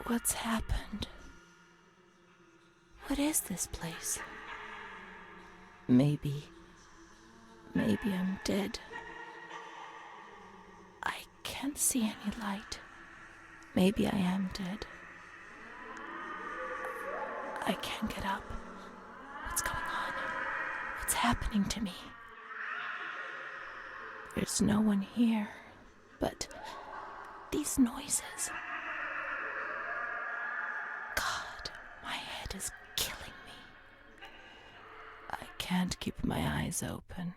What's happened? What is this place? Maybe I'm dead. I can't see any light. Maybe I am dead. I can't get up. What's going on? What's happening to me? There's no one here, but these noises. God, my head is killing me. I can't keep my eyes open.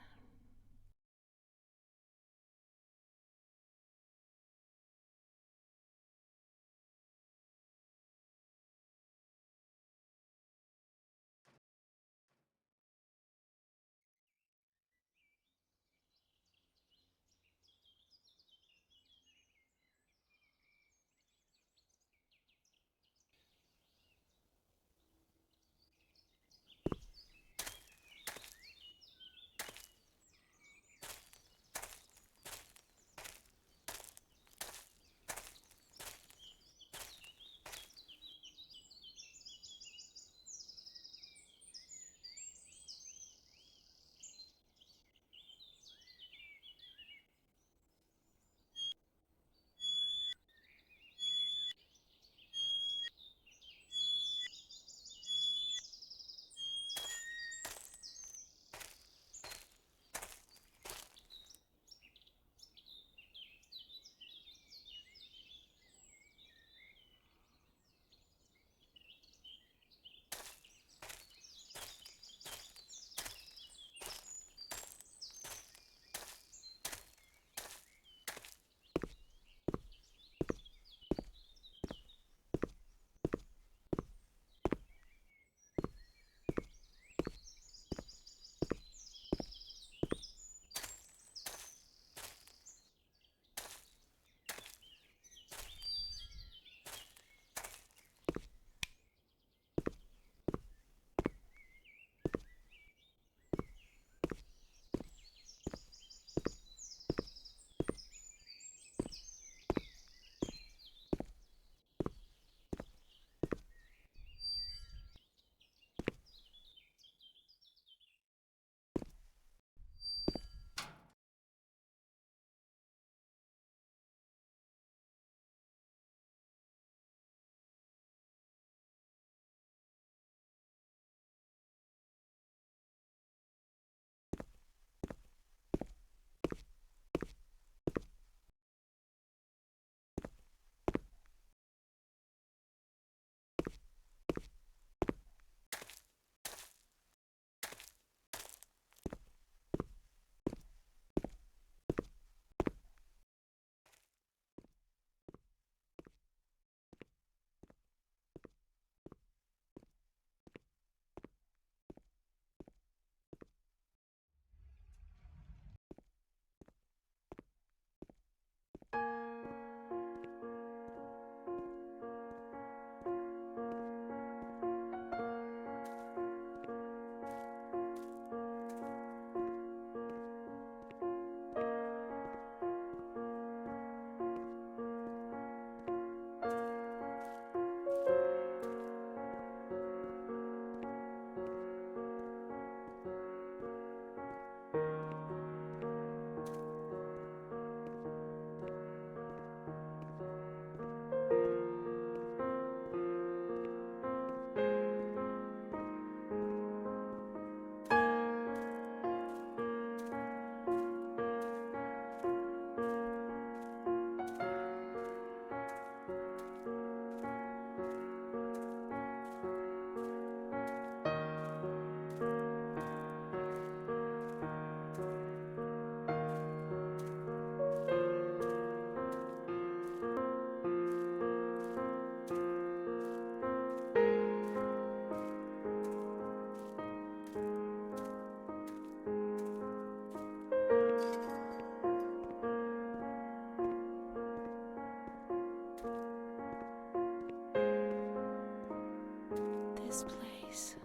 This place.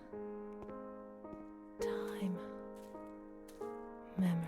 Time. Memory.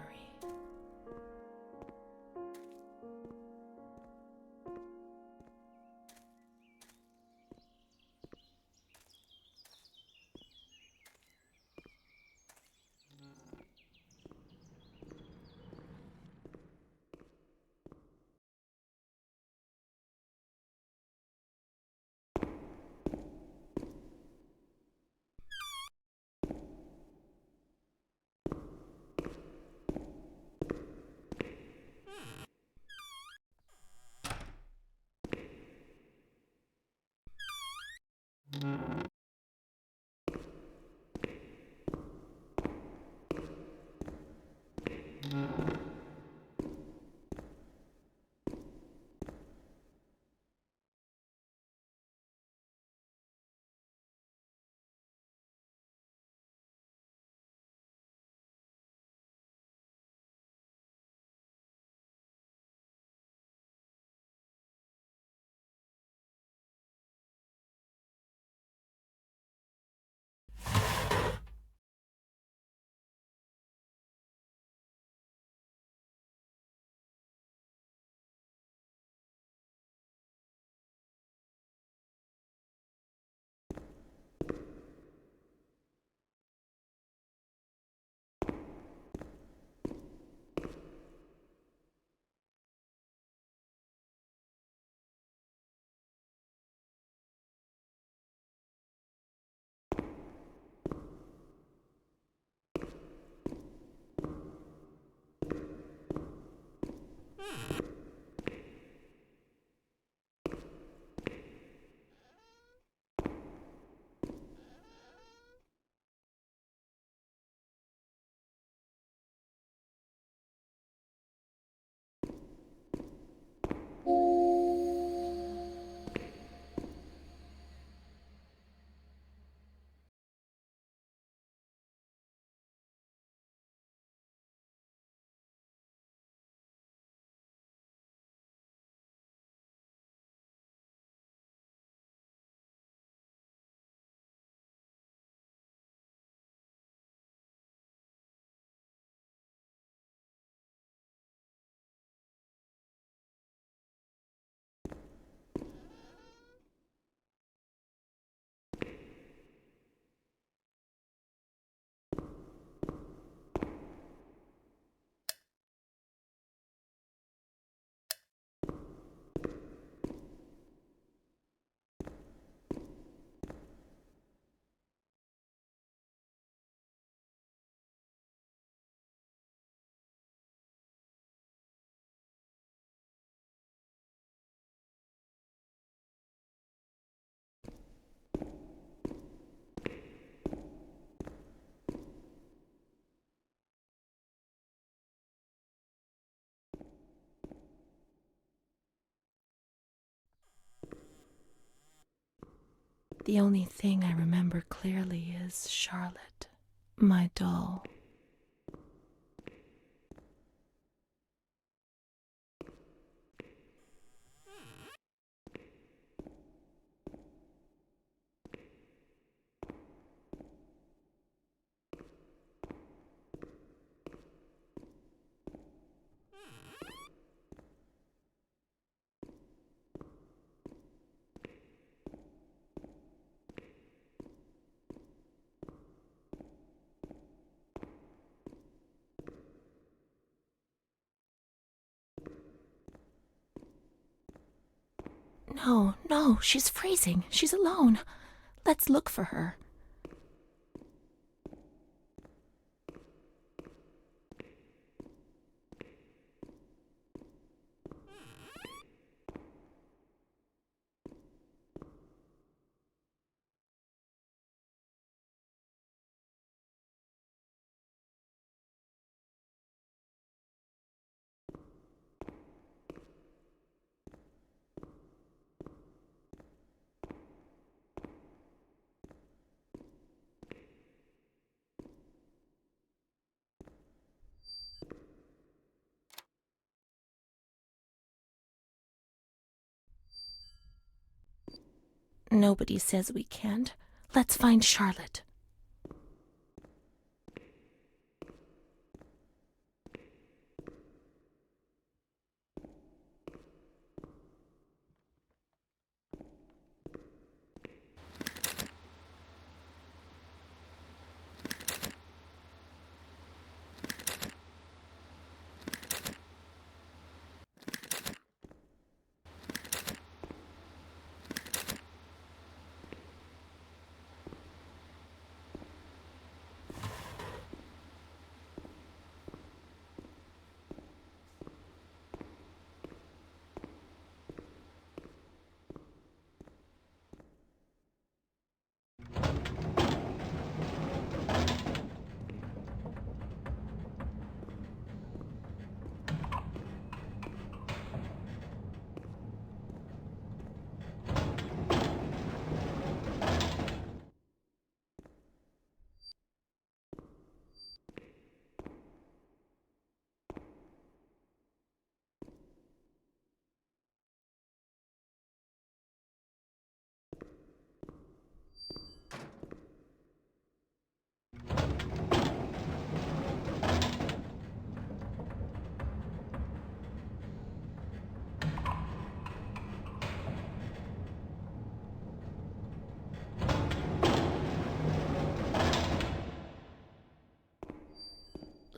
The only thing I remember clearly is Charlotte, my doll. No, no, she's freezing. She's alone. Let's look for her. Nobody says we can't. Let's find Charlotte.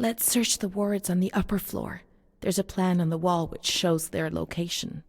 Let's search the wards on the upper floor. There's a plan on the wall which shows their location.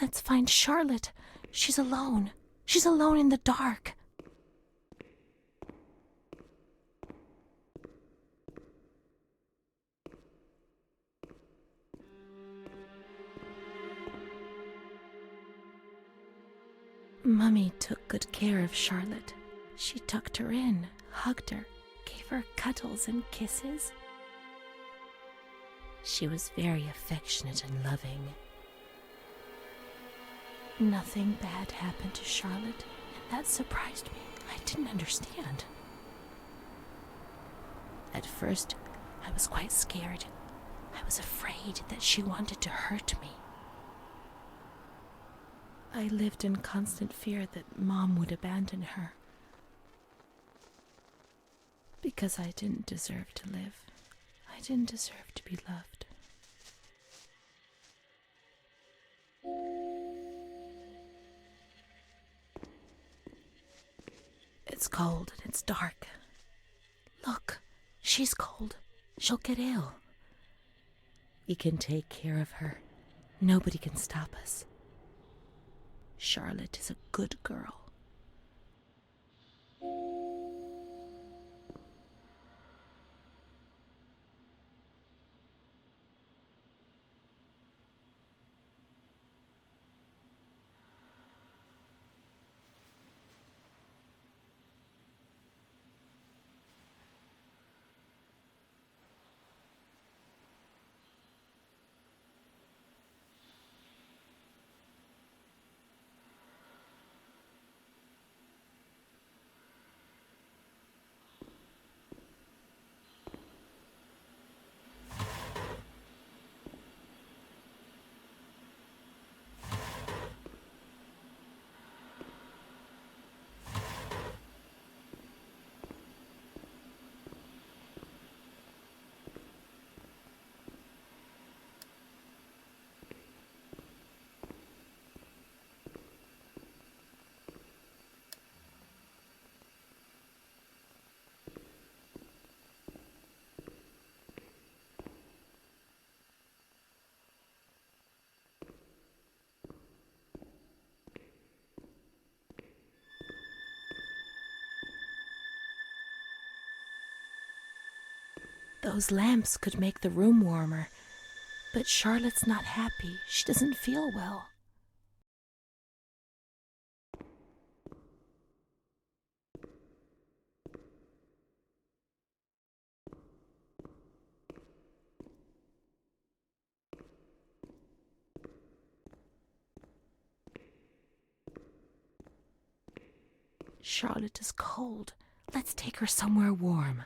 Let's find Charlotte. She's alone. She's alone in the dark. Mummy took good care of Charlotte. She tucked her in, hugged her, gave her cuddles and kisses. She was very affectionate and loving. Nothing bad happened to Charlotte, and that surprised me. I didn't understand. At first, I was quite scared. I was afraid that she wanted to hurt me. I lived in constant fear that Mom would abandon her. Because I didn't deserve to live. I didn't deserve to be loved. It's cold and it's dark. Look, she's cold. She'll get ill. We can take care of her. Nobody can stop us. Charlotte is a good girl. Those lamps could make the room warmer, but Charlotte's not happy. She doesn't feel well. Charlotte is cold, Let's take her somewhere warm.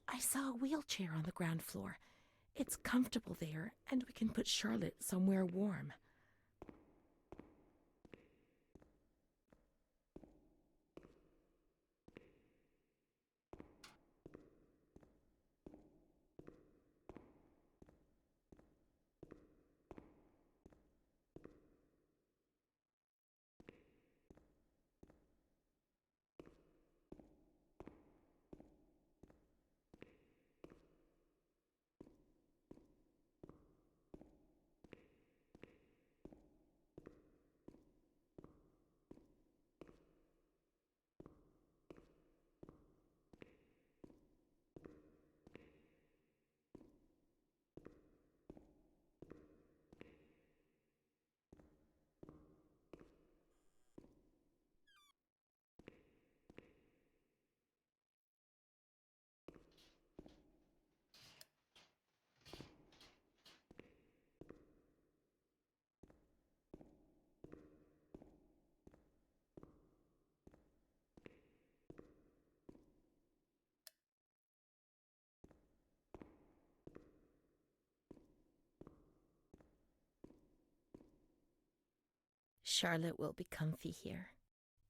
I saw a wheelchair on the ground floor. It's comfortable there, and we can put Charlotte somewhere warm. Charlotte will be comfy here.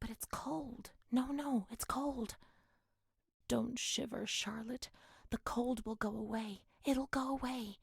But it's cold. No, it's cold. Don't shiver, Charlotte. The cold will go away. It'll go away.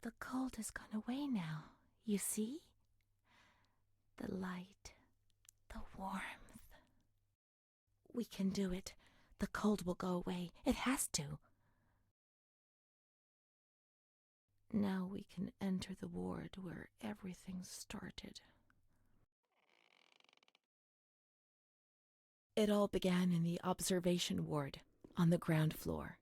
The cold has gone away now. You see? The light, the warmth. We can do it. The cold will go away. It has to. Now we can enter the ward where everything started. It all began in the observation ward on the ground floor.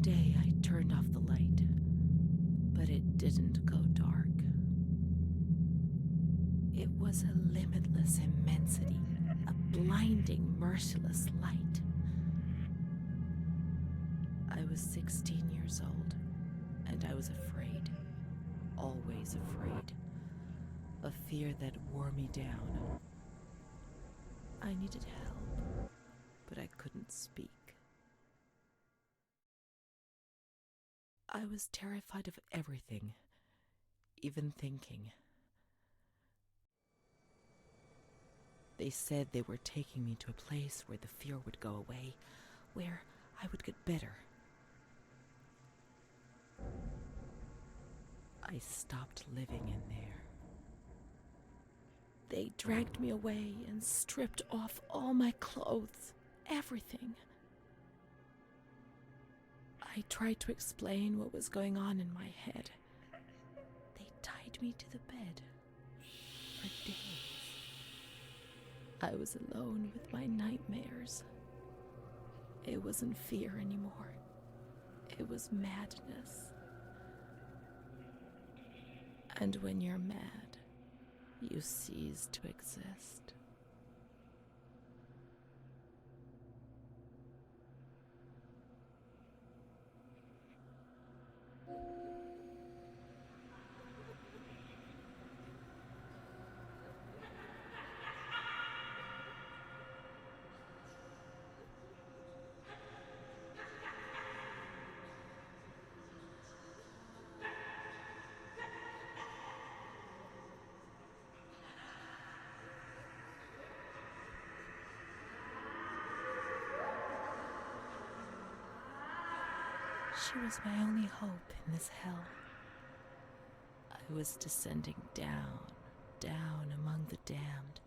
day I turned off the light, but it didn't go dark. It was a limitless immensity, a blinding, merciless light. I was 16 years old, and I was afraid, always afraid, a fear that wore me down. I needed help, but I couldn't speak. I was terrified of everything, even thinking. They said they were taking me to a place where the fear would go away, where I would get better. I stopped living in there. They dragged me away and stripped off all my clothes, everything. I tried to explain what was going on in my head. They tied me to the bed for days. I was alone with my nightmares. It wasn't fear anymore. It was madness. And when you're mad, you cease to exist. She was my only hope in this hell. I was descending down, down among the damned.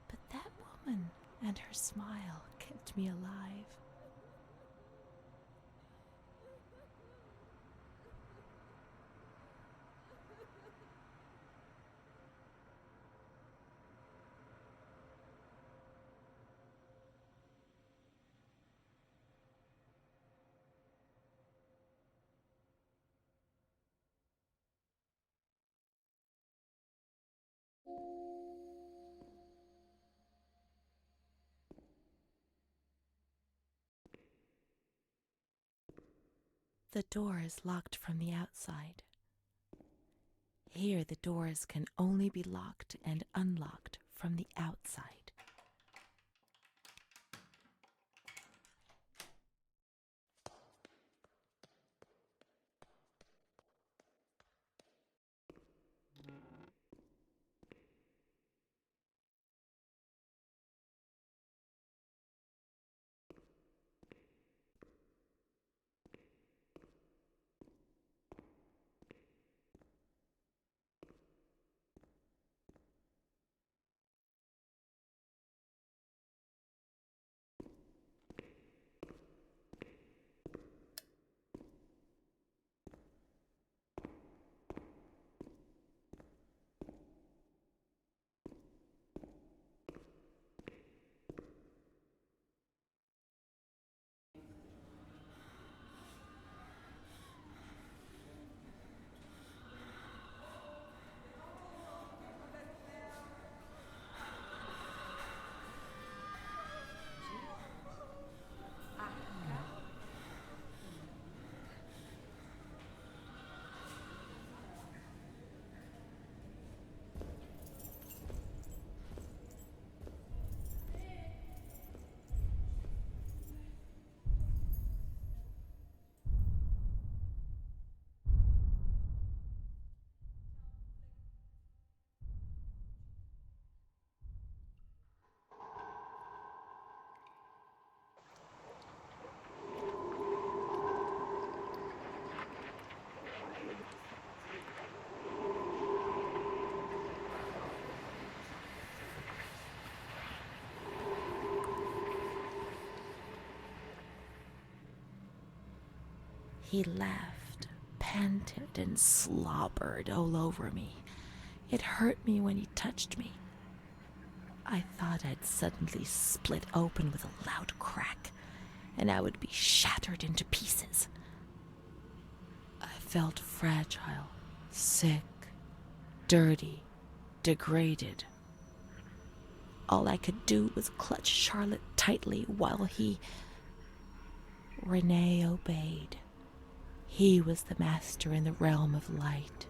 But that woman and her smile kept me alive. The door is locked from the outside. Here, the doors can only be locked and unlocked from the outside. He laughed, panted, and slobbered all over me. It hurt me when he touched me. I thought I'd suddenly split open with a loud crack, and I would be shattered into pieces. felt fragile, sick, dirty, degraded. All I could do was clutch Charlotte tightly while Rene obeyed. He was the master in the realm of light.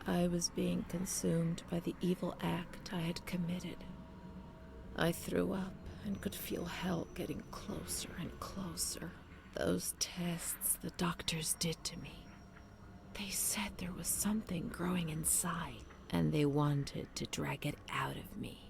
I was being consumed by the evil act I had committed. I threw up and could feel hell getting closer and closer. Those tests the doctors did to me. They said there was something growing inside, and they wanted to drag it out of me.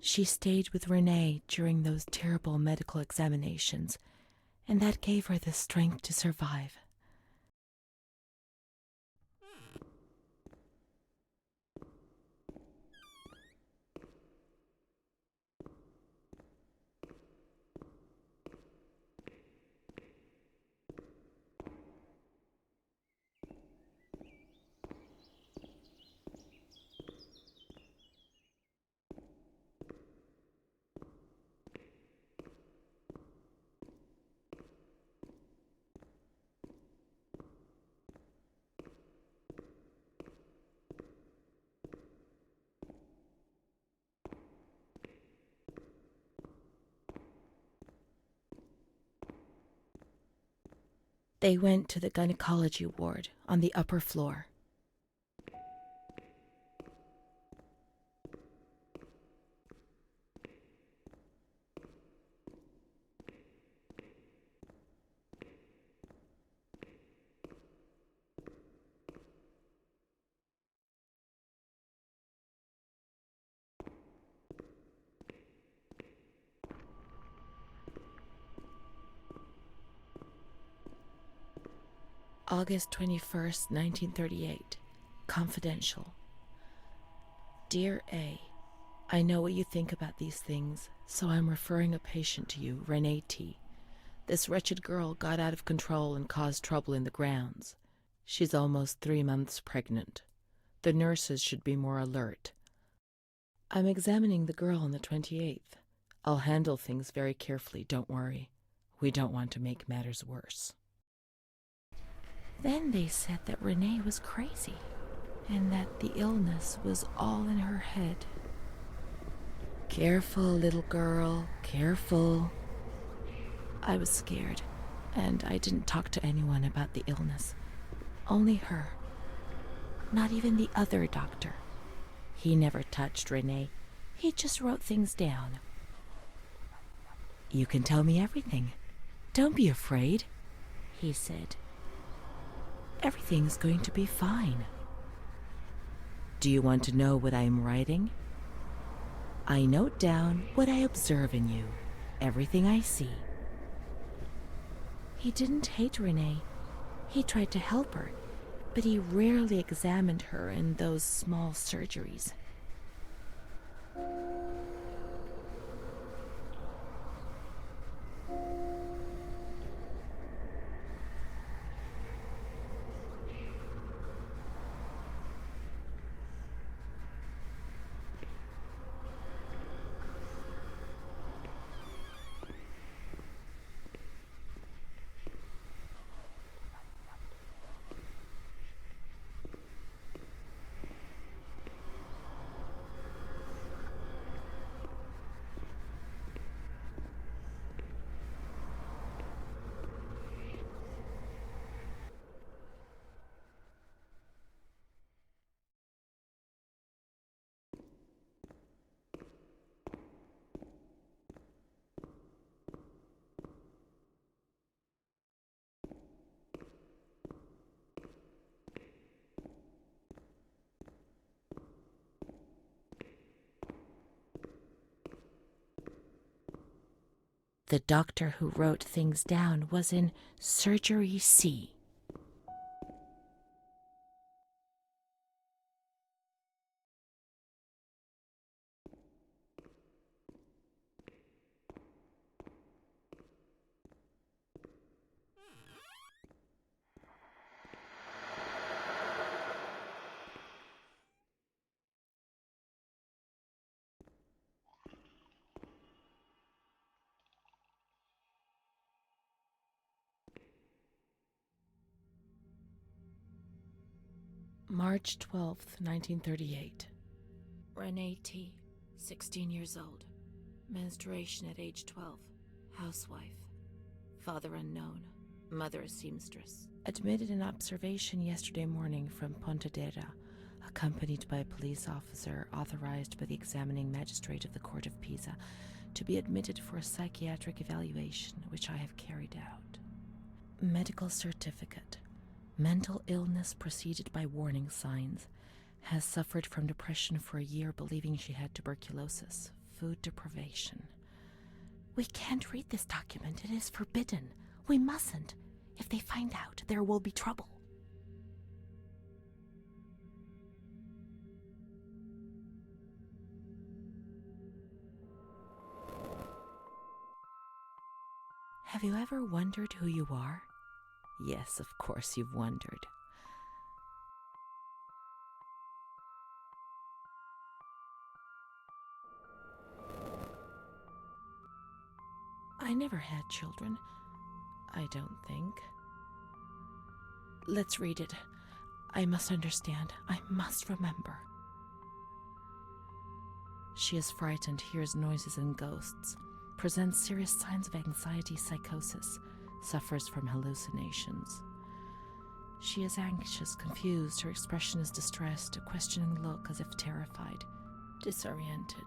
She stayed with Renee during those terrible medical examinations, and that gave her the strength to survive. They went to the gynecology ward on the upper floor. August 21st, 1938. Confidential. Dear A, I know what you think about these things, so I'm referring a patient to you, Renee T. This wretched girl got out of control and caused trouble in the grounds. She's almost 3 months pregnant. The nurses should be more alert. I'm examining the girl on the 28th. I'll handle things very carefully, don't worry. We don't want to make matters worse. Then they said that Renee was crazy, and that the illness was all in her head. Careful, little girl, careful. I was scared, and I didn't talk to anyone about the illness. Only her. Not even the other doctor. He never touched Renee. He just wrote things down. You can tell me everything. Don't be afraid, he said. Everything's going to be fine. Do you want to know what I am writing? I note down what I observe in you, everything I see. He didn't hate Renee. He tried to help her, but he rarely examined her in those small surgeries. The doctor who wrote things down was in Surgery C. March 12th, 1938. Renee T., 16 years old. Menstruation at age 12. Housewife. Father unknown. Mother a seamstress. Admitted in observation yesterday morning from Pontedera, accompanied by a police officer authorized by the examining magistrate of the Court of Pisa to be admitted for a psychiatric evaluation, which I have carried out. Medical certificate. Mental illness preceded by warning signs. Has suffered from depression for a year, believing she had tuberculosis. Food deprivation. We can't read this document. It is forbidden. We mustn't. If they find out, there will be trouble. Have you ever wondered who you are? Yes, of course you've wondered. I never had children. I don't think. Let's read it. I must understand. I must remember. She is frightened, hears noises and ghosts, presents serious signs of anxiety psychosis, suffers from hallucinations. She is anxious, confused, her expression is distressed, a questioning look as if terrified, disoriented.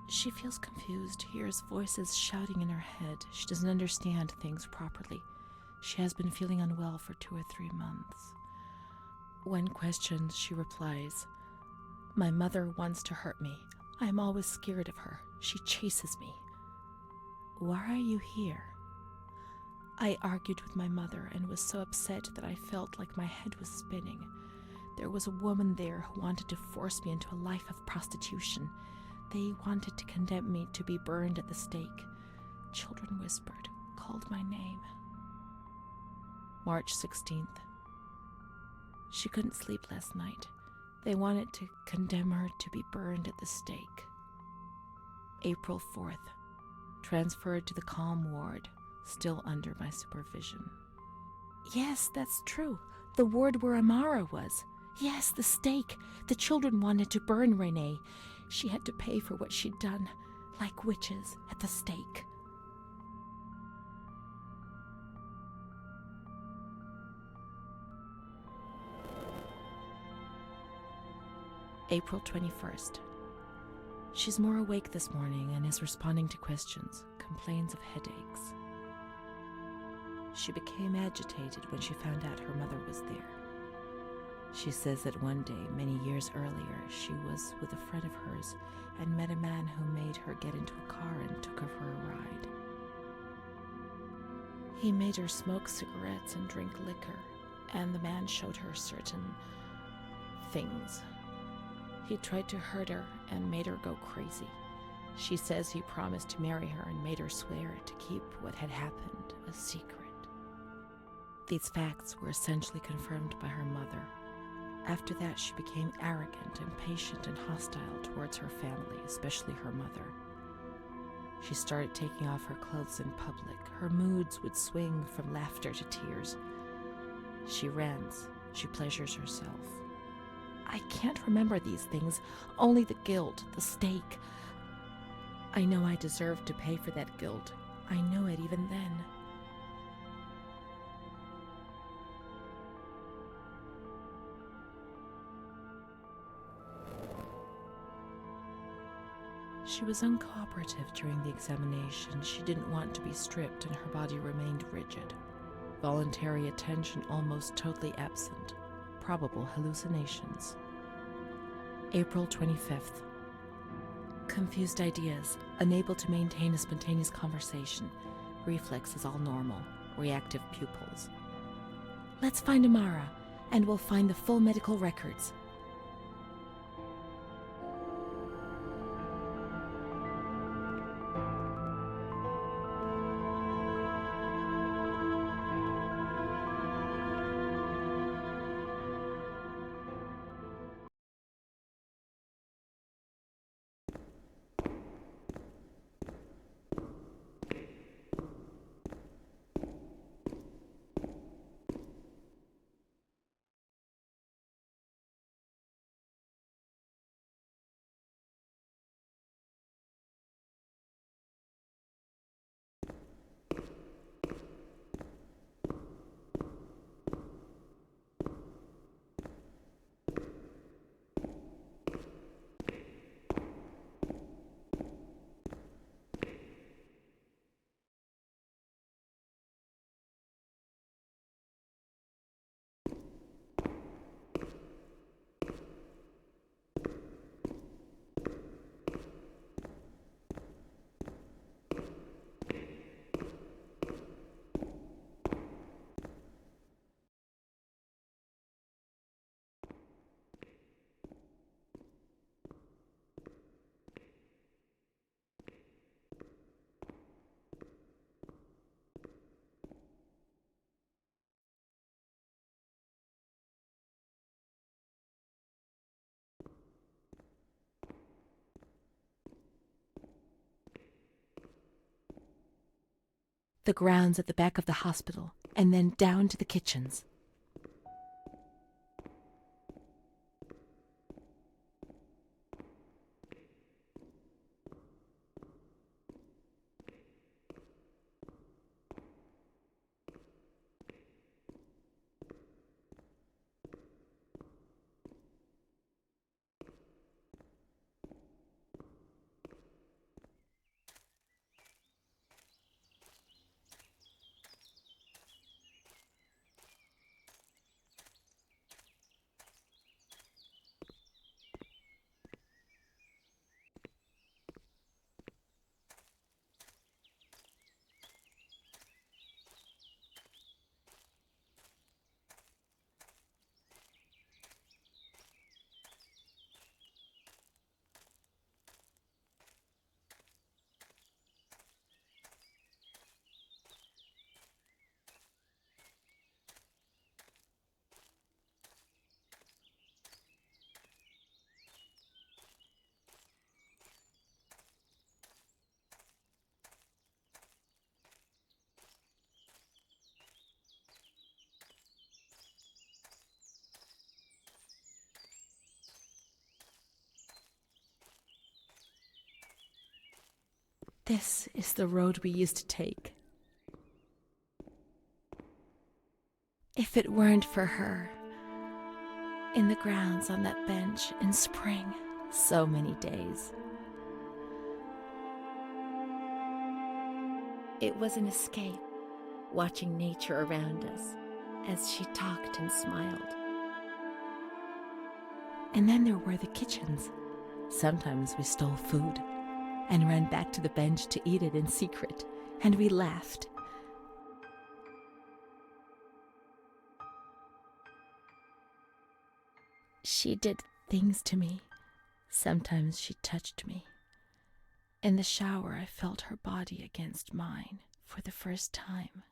She feels confused, hears voices shouting in her head. She doesn't understand things properly. She has been feeling unwell for 2 or 3 months. When questioned, she replies, "My mother wants to hurt me. I am always scared of her. She chases me." "Why are you here?" "I argued with my mother and was so upset that I felt like my head was spinning. There was a woman there who wanted to force me into a life of prostitution. They wanted to condemn me to be burned at the stake. Children whispered, called my name." March 16th. She couldn't sleep last night. They wanted to condemn her to be burned at the stake. April 4th. Transferred to the calm ward, still under my supervision. "Yes, that's true. The ward where Amara was. Yes, the stake. The children wanted to burn Renee. She had to pay for what she'd done, like witches at the stake." April 21st. She's more awake this morning and is responding to questions, complains of headaches. She became agitated when she found out her mother was there. She says that one day, many years earlier, she was with a friend of hers and met a man who made her get into a car and took her for a ride. He made her smoke cigarettes and drink liquor, and the man showed her certain things. He tried to hurt her and made her go crazy. She says he promised to marry her and made her swear to keep what had happened a secret. These facts were essentially confirmed by her mother. After that, she became arrogant, impatient, and hostile towards her family, especially her mother. She started taking off her clothes in public. Her moods would swing from laughter to tears. She rants. She pleasures herself. I can't remember these things, only the guilt, the stake. I know I deserved to pay for that guilt. I knew it even then. She was uncooperative during the examination. She didn't want to be stripped and her body remained rigid. Voluntary attention almost totally absent. Probable hallucinations. April 25th. Confused ideas, unable to maintain a spontaneous conversation. Reflexes all normal. Reactive pupils. Let's find Amara, and we'll find the full medical records. The grounds at the back of the hospital, and then down to the kitchens. This is the road we used to take. If it weren't for her, in the grounds on that bench in spring, so many days. It was an escape, watching nature around us as she talked and smiled. And then there were the kitchens. Sometimes we stole food and ran back to the bench to eat it in secret, and we laughed. She did things to me. Sometimes she touched me. In the shower, I felt her body against mine for the first time.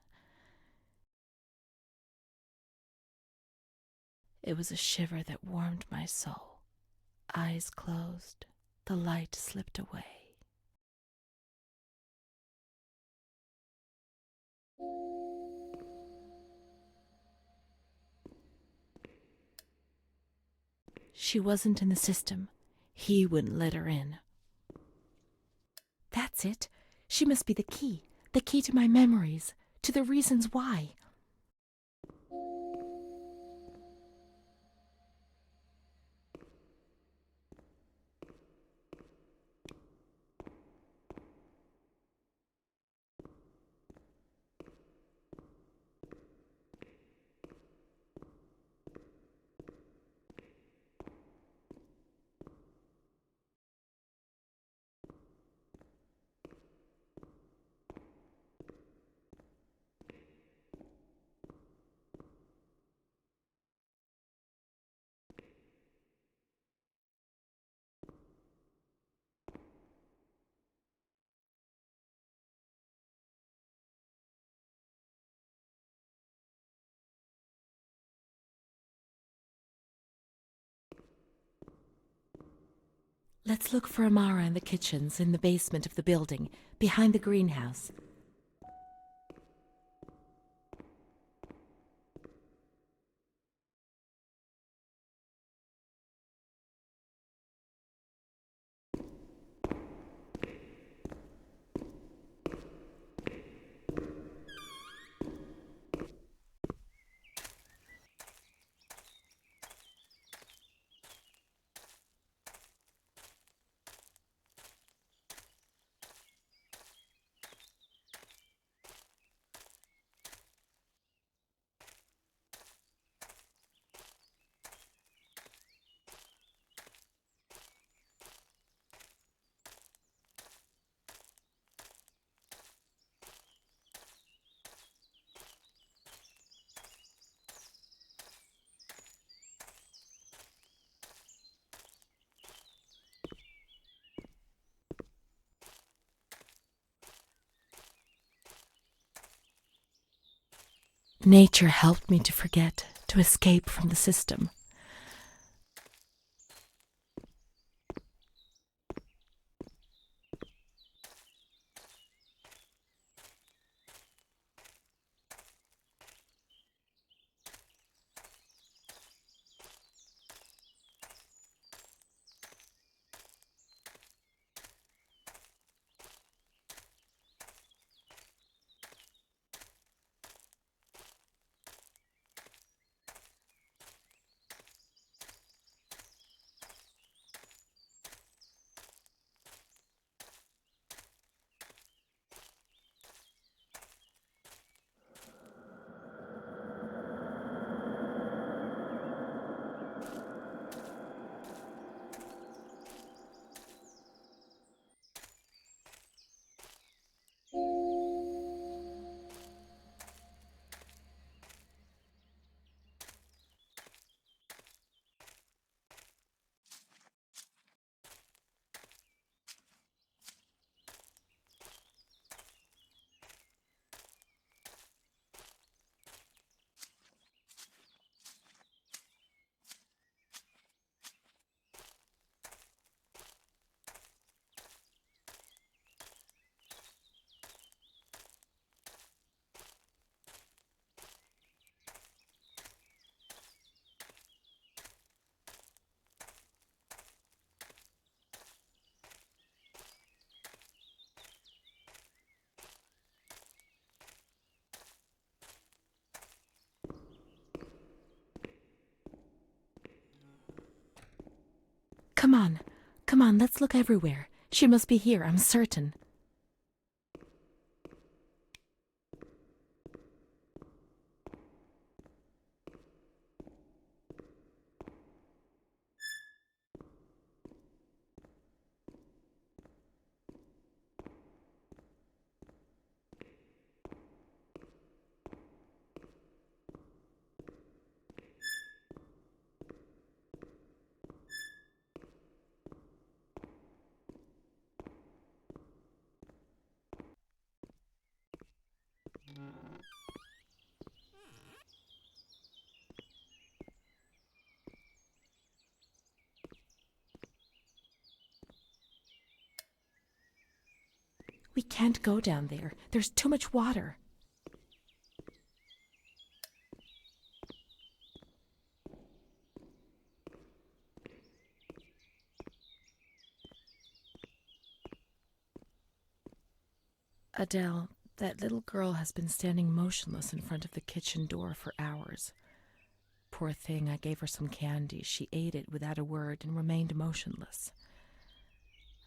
It was a shiver that warmed my soul. Eyes closed, the light slipped away. She wasn't in the system. He wouldn't let her in. That's it. She must be the key to my memories, to the reasons why. Let's look for Amara in the kitchens in the basement of the building, behind the greenhouse. Nature helped me to forget, to escape from the system. Come on. Come on, let's look everywhere. She must be here, I'm certain. We can't go down there. There's too much water. Adele, that little girl has been standing motionless in front of the kitchen door for hours. Poor thing, I gave her some candy. She ate it without a word and remained motionless.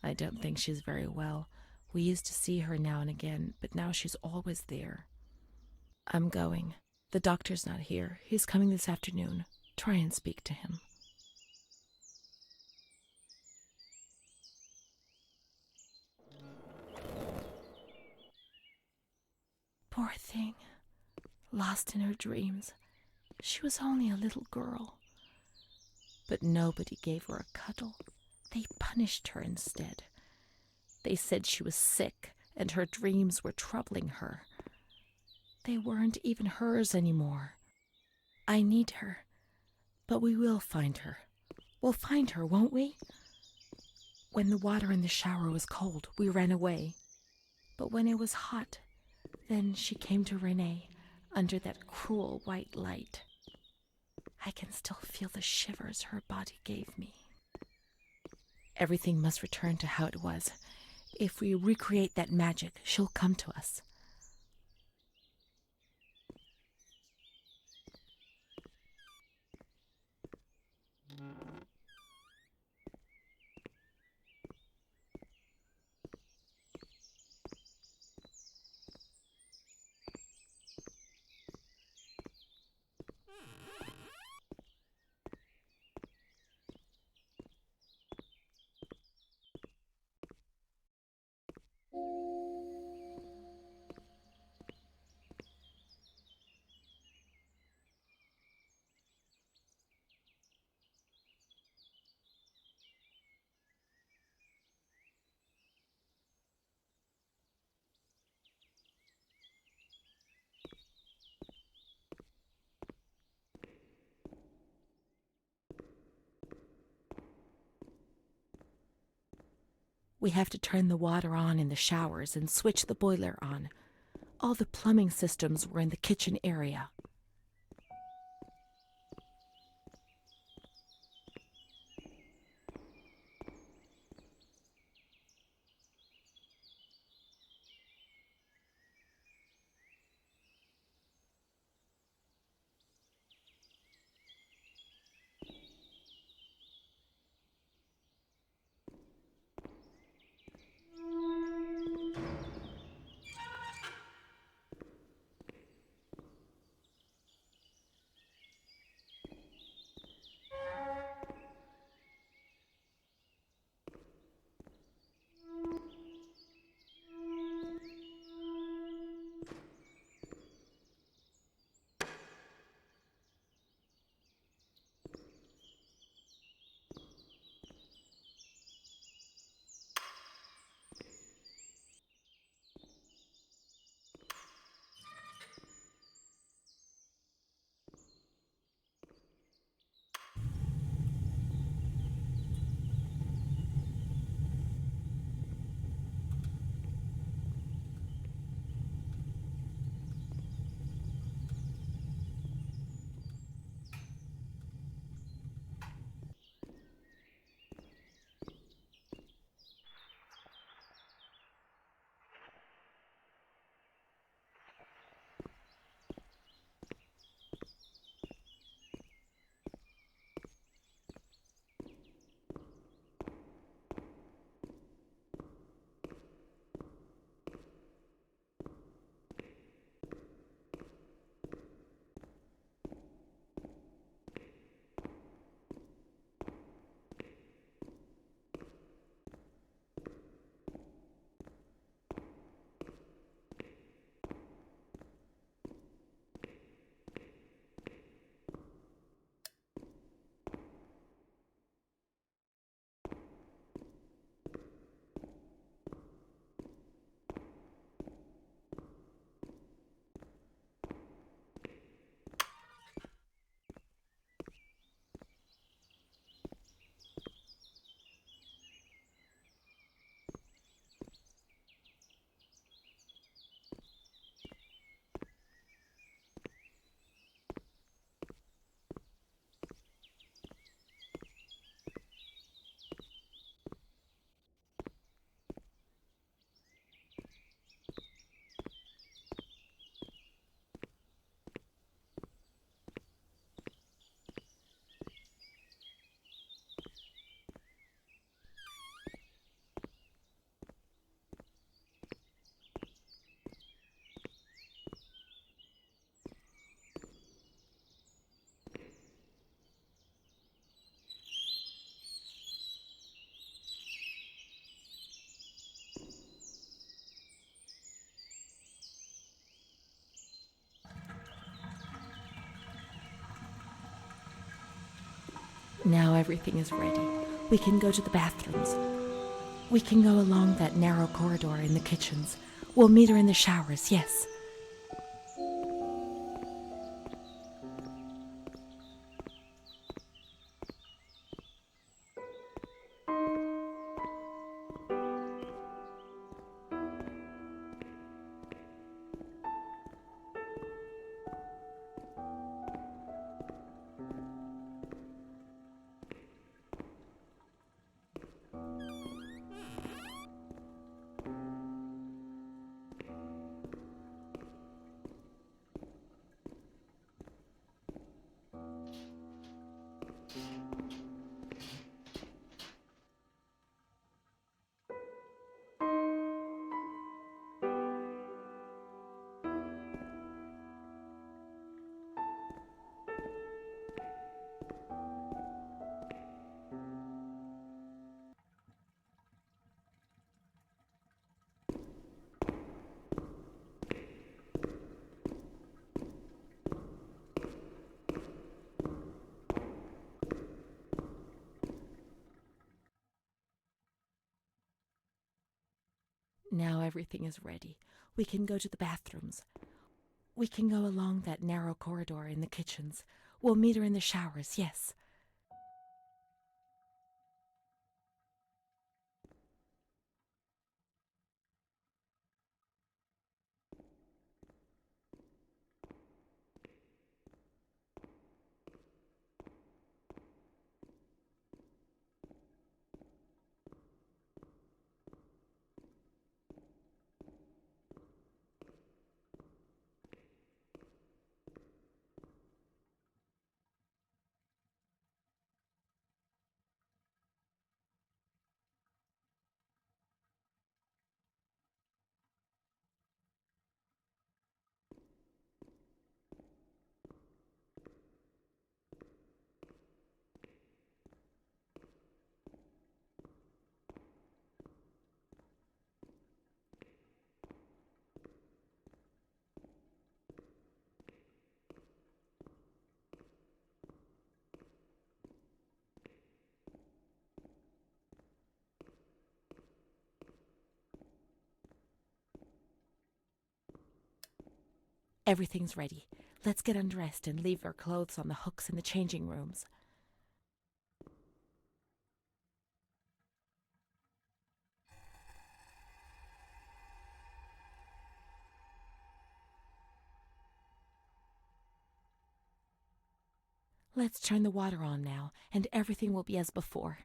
I don't think she's very well. We used to see her now and again, but now she's always there. I'm going. The doctor's not here. He's coming this afternoon. Try and speak to him. Poor thing. Lost in her dreams. She was only a little girl. But nobody gave her a cuddle. They punished her instead. They said she was sick and her dreams were troubling her. They weren't even hers anymore. I need her, but we will find her. We'll find her, won't we? When the water in the shower was cold, we ran away. But when it was hot, then she came to Renee under that cruel white light. I can still feel the shivers her body gave me. Everything must return to how it was. If we recreate that magic, she'll come to us. We have to turn the water on in the showers and switch the boiler on. All the plumbing systems were in the kitchen area. Now everything is ready. We can go to the bathrooms. We can go along that narrow corridor in the kitchens. We'll meet her in the showers, yes. Now everything is ready. We can go to the bathrooms. We can go along that narrow corridor in the kitchens. We'll meet her in the showers, yes. Everything's ready. Let's get undressed and leave our clothes on the hooks in the changing rooms. Let's turn the water on now, and everything will be as before.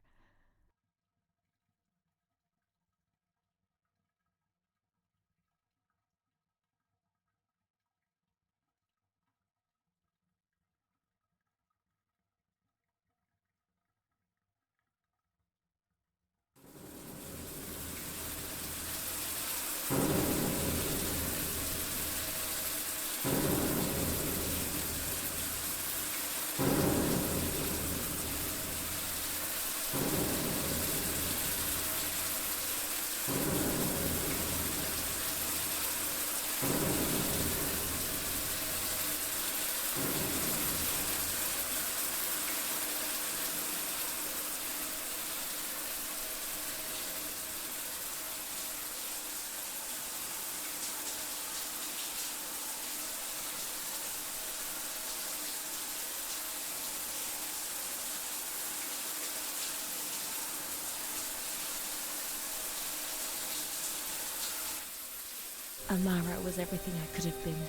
Amara was everything I could have been,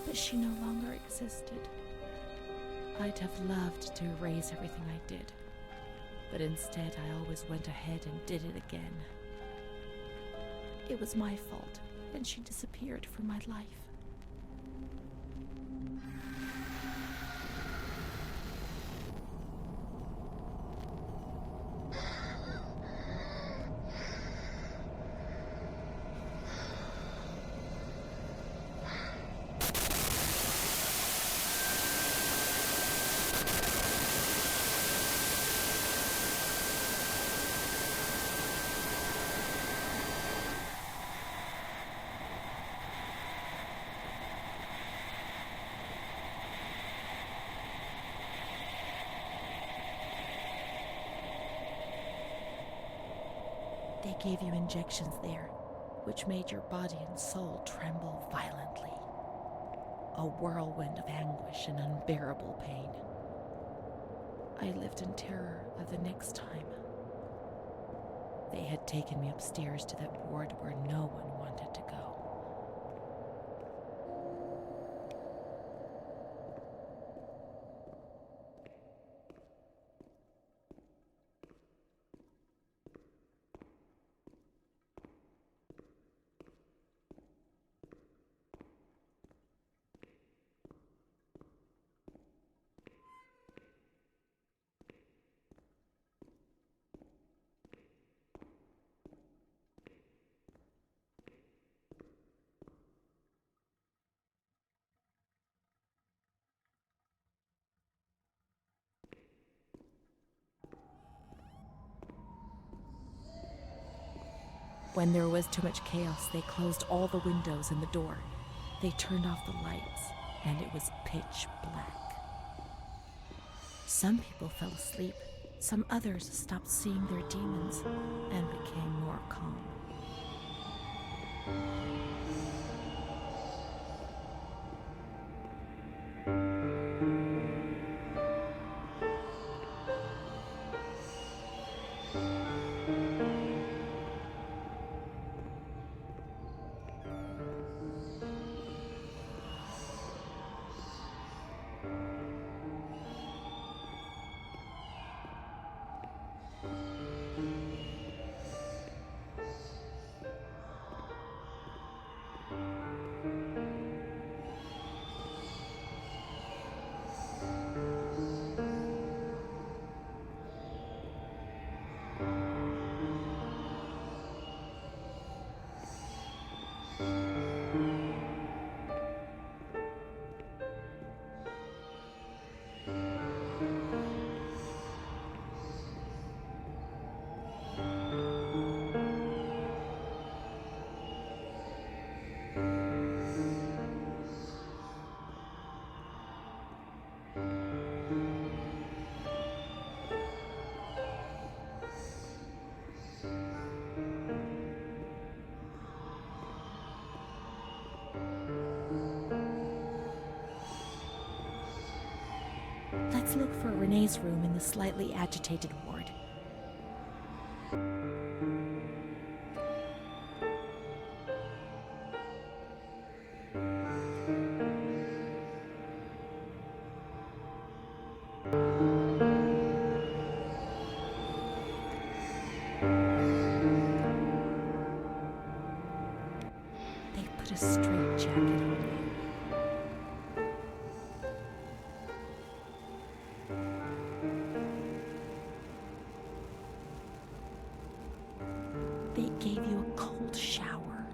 but she no longer existed. I'd have loved to erase everything I did, but instead I always went ahead and did it again. It was my fault, and she disappeared from my life. They gave you injections there, which made your body and soul tremble violently. A whirlwind of anguish and unbearable pain. I lived in terror of the next time. They had taken me upstairs to that ward where no one wanted to go. When there was too much chaos, they closed all the windows and the door. They turned off the lights, and it was pitch black. Some people fell asleep. Some others stopped seeing their demons and became more calm. Let's look for Renee's room in the slightly agitated ward. They put a straitjacket on you. They gave you a cold shower.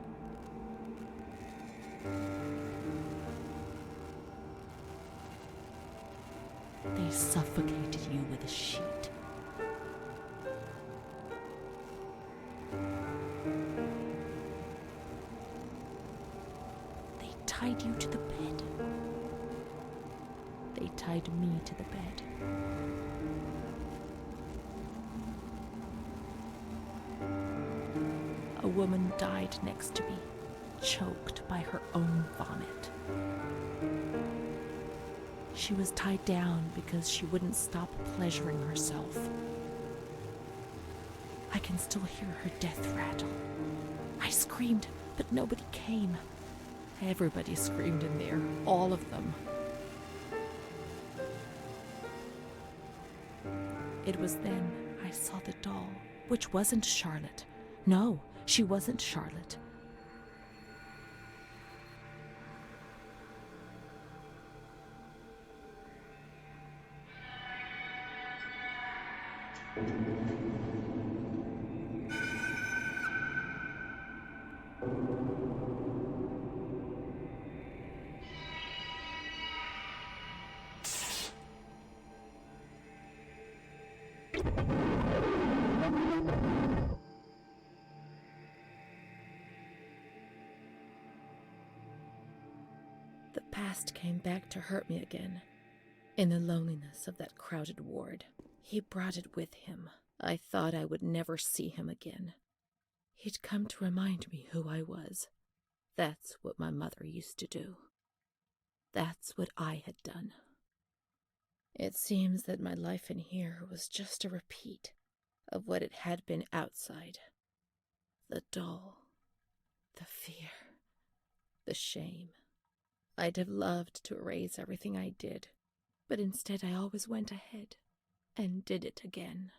They suffocated you with a sheet. They tied you to the bed. They tied me to the bed. A woman died next to me, choked by her own vomit. She was tied down because she wouldn't stop pleasuring herself. I can still hear her death rattle. I screamed, but nobody came. Everybody screamed in there, all of them. It was then I saw the doll, which wasn't Charlotte. No, she wasn't Charlotte. The past came back to hurt me again. In the loneliness of that crowded ward, he brought it with him. I thought I would never see him again. He'd come to remind me who I was. That's what my mother used to do. That's what I had done. It seems that my life in here was just a repeat of what it had been outside. The dull, the fear, the shame. I'd have loved to erase everything I did, but instead I always went ahead and did it again.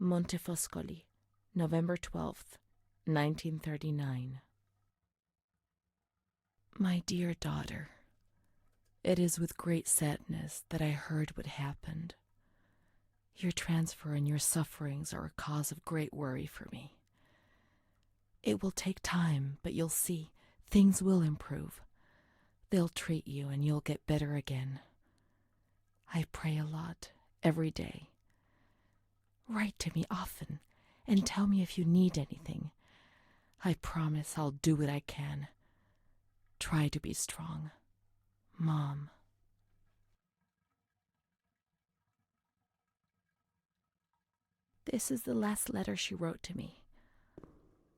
Montefoscoli, November 12th, 1939. My dear daughter, it is with great sadness that I heard what happened. Your transfer and your sufferings are a cause of great worry for me. It will take time, but you'll see, things will improve. They'll treat you and you'll get better again. I pray a lot, every day. Write to me often and tell me if you need anything. I promise I'll do what I can. Try to be strong. Mom. This is the last letter she wrote to me.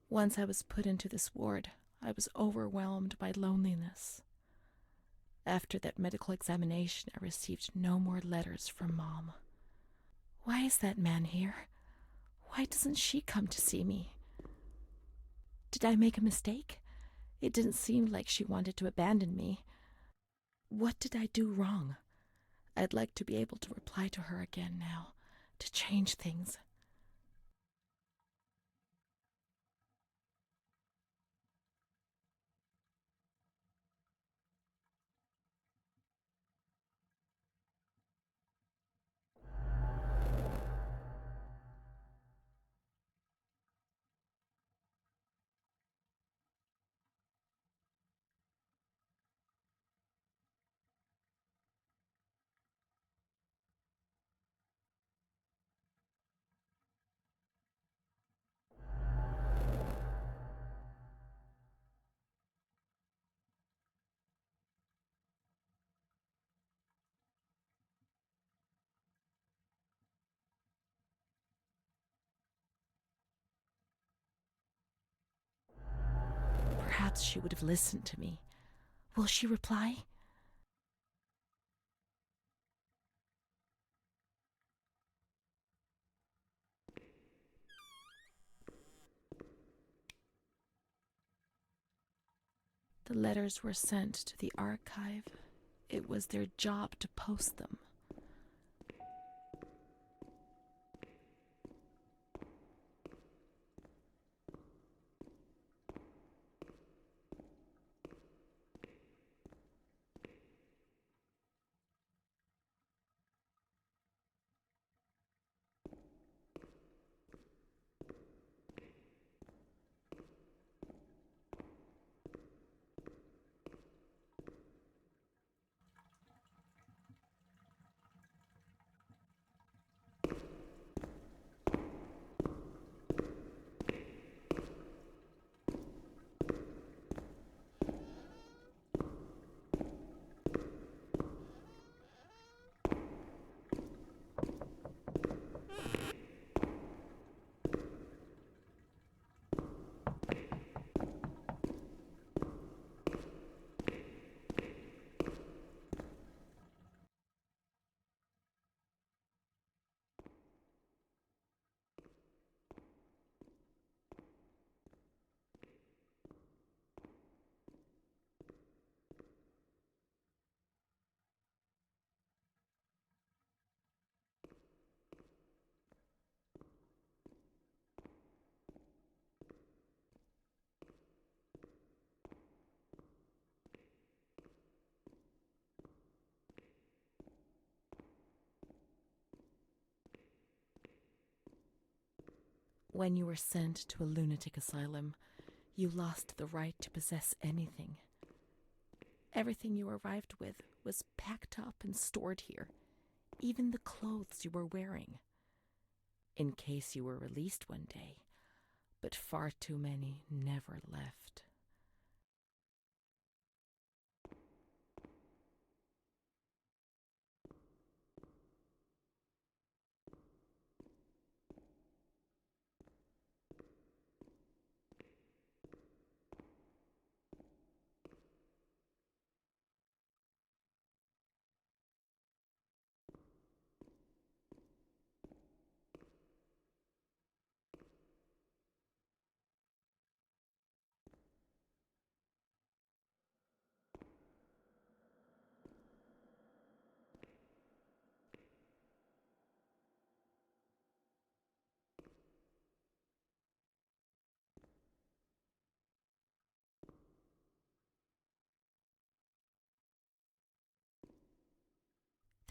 Once I was put into this ward, I was overwhelmed by loneliness. After that medical examination, I received no more letters from Mom. Why is that man here? Why doesn't she come to see me? Did I make a mistake? It didn't seem like she wanted to abandon me. What did I do wrong? I'd like to be able to reply to her again now, to change things. Perhaps she would have listened to me. Will she reply? The letters were sent to the archive. It was their job to post them. When you were sent to a lunatic asylum, you lost the right to possess anything. Everything you arrived with was packed up and stored here, even the clothes you were wearing, in case you were released one day, but far too many never left.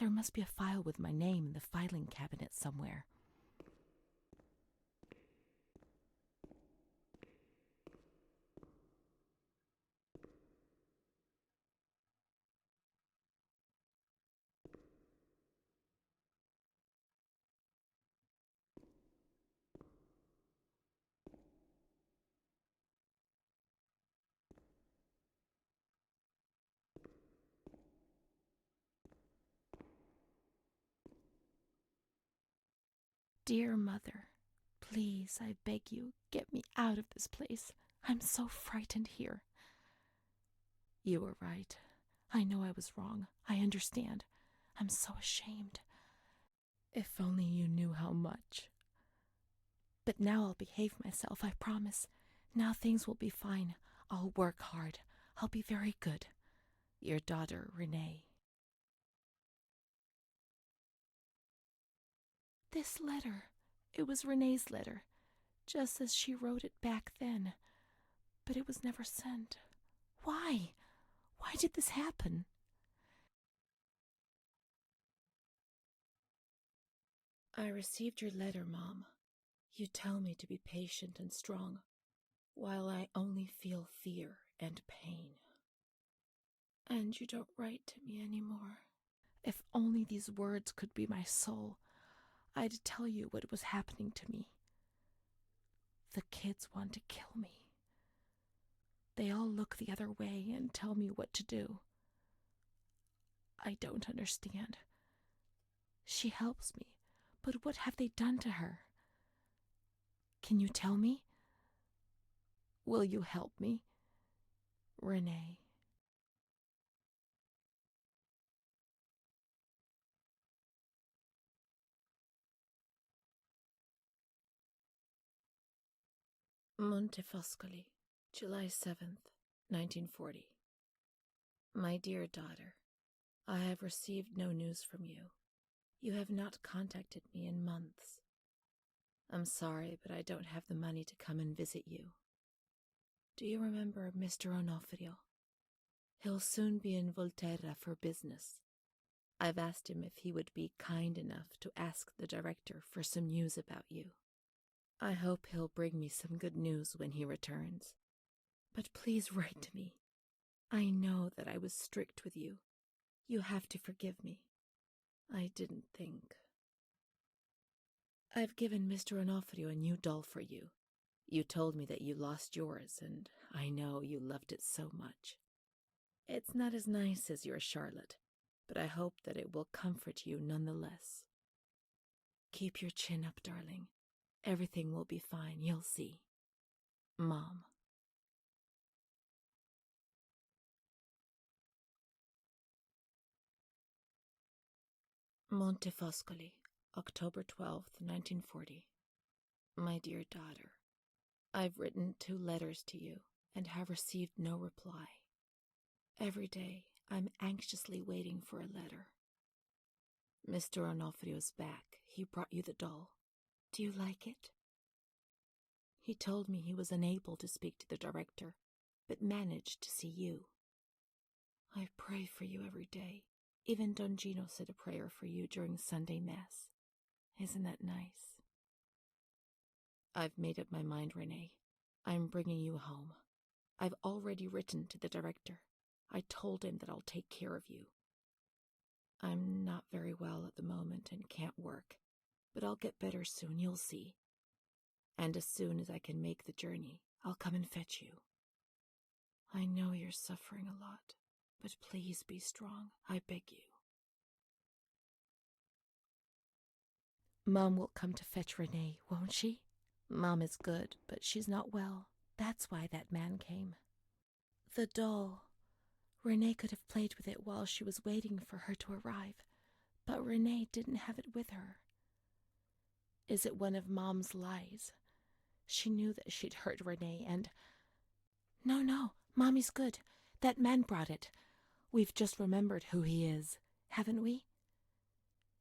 There must be a file with my name in the filing cabinet somewhere. Dear Mother, please, I beg you, get me out of this place. I'm so frightened here. You were right. I know I was wrong. I understand. I'm so ashamed. If only you knew how much. But now I'll behave myself, I promise. Now things will be fine. I'll work hard. I'll be very good. Your daughter, Renee. This letter. It was Renee's letter, just as she wrote it back then. But it was never sent. Why? Why did this happen? I received your letter, Mom. You tell me to be patient and strong, while I only feel fear and pain. And you don't write to me anymore. If only these words could be my soul, I'd tell you what was happening to me. The kids want to kill me. They all look the other way and tell me what to do. I don't understand. She helps me, but what have they done to her? Can you tell me? Will you help me? Renee. Montefoscoli, July 7th, 1940. My dear daughter, I have received no news from you. You have not contacted me in months. I'm sorry, but I don't have the money to come and visit you. Do you remember Mr. Onofrio? He'll soon be in Volterra for business. I've asked him if he would be kind enough to ask the director for some news about you. I hope he'll bring me some good news when he returns. But please write to me. I know that I was strict with you. You have to forgive me. I didn't think. I've given Mr. Onofrio a new doll for you. You told me that you lost yours, and I know you loved it so much. It's not as nice as your Charlotte, but I hope that it will comfort you nonetheless. Keep your chin up, darling. Everything will be fine, you'll see. Mom. Montefoscoli, October 12th, 1940. My dear daughter, I've written 2 letters to you and have received no reply. Every day I'm anxiously waiting for a letter. Mr. Onofrio's back. He brought you the doll. Do you like it? He told me he was unable to speak to the director, but managed to see you. I pray for you every day. Even Don Gino said a prayer for you during Sunday Mass. Isn't that nice? I've made up my mind, Renee. I'm bringing you home. I've already written to the director. I told him that I'll take care of you. I'm not very well at the moment and can't work, but I'll get better soon, you'll see. And as soon as I can make the journey, I'll come and fetch you. I know you're suffering a lot, but please be strong, I beg you. Mom will come to fetch Renee, won't she? Mom is good, but she's not well. That's why that man came. The doll. Renee could have played with it while she was waiting for her to arrive, but Renee didn't have it with her. Is it one of Mom's lies? She knew that she'd hurt Renee and... No, Mommy's good. That man brought it. We've just remembered who he is, haven't we?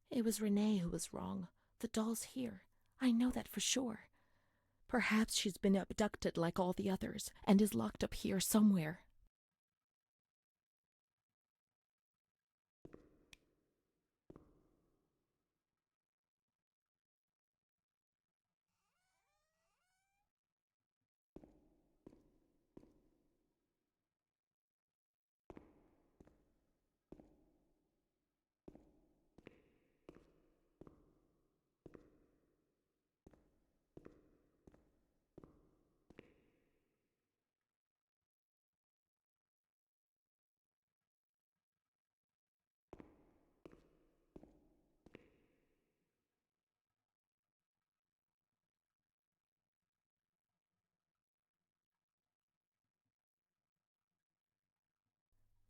It was Renee who was wrong. The doll's here. I know that for sure. Perhaps she's been abducted like all the others and is locked up here somewhere.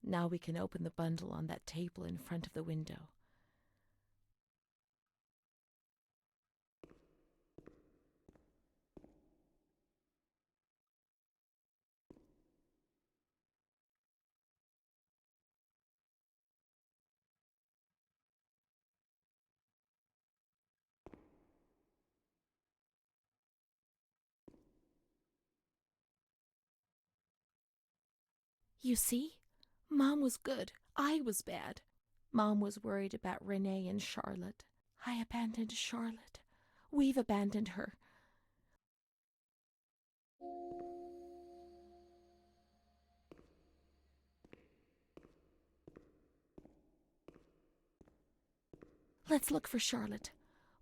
Now we can open the bundle on that table in front of the window. You see? Mom was good. I was bad. Mom was worried about Renee and Charlotte. I abandoned Charlotte. We've abandoned her. Let's look for Charlotte.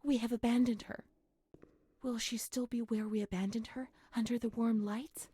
We have abandoned her. Will she still be where we abandoned her, under the warm lights?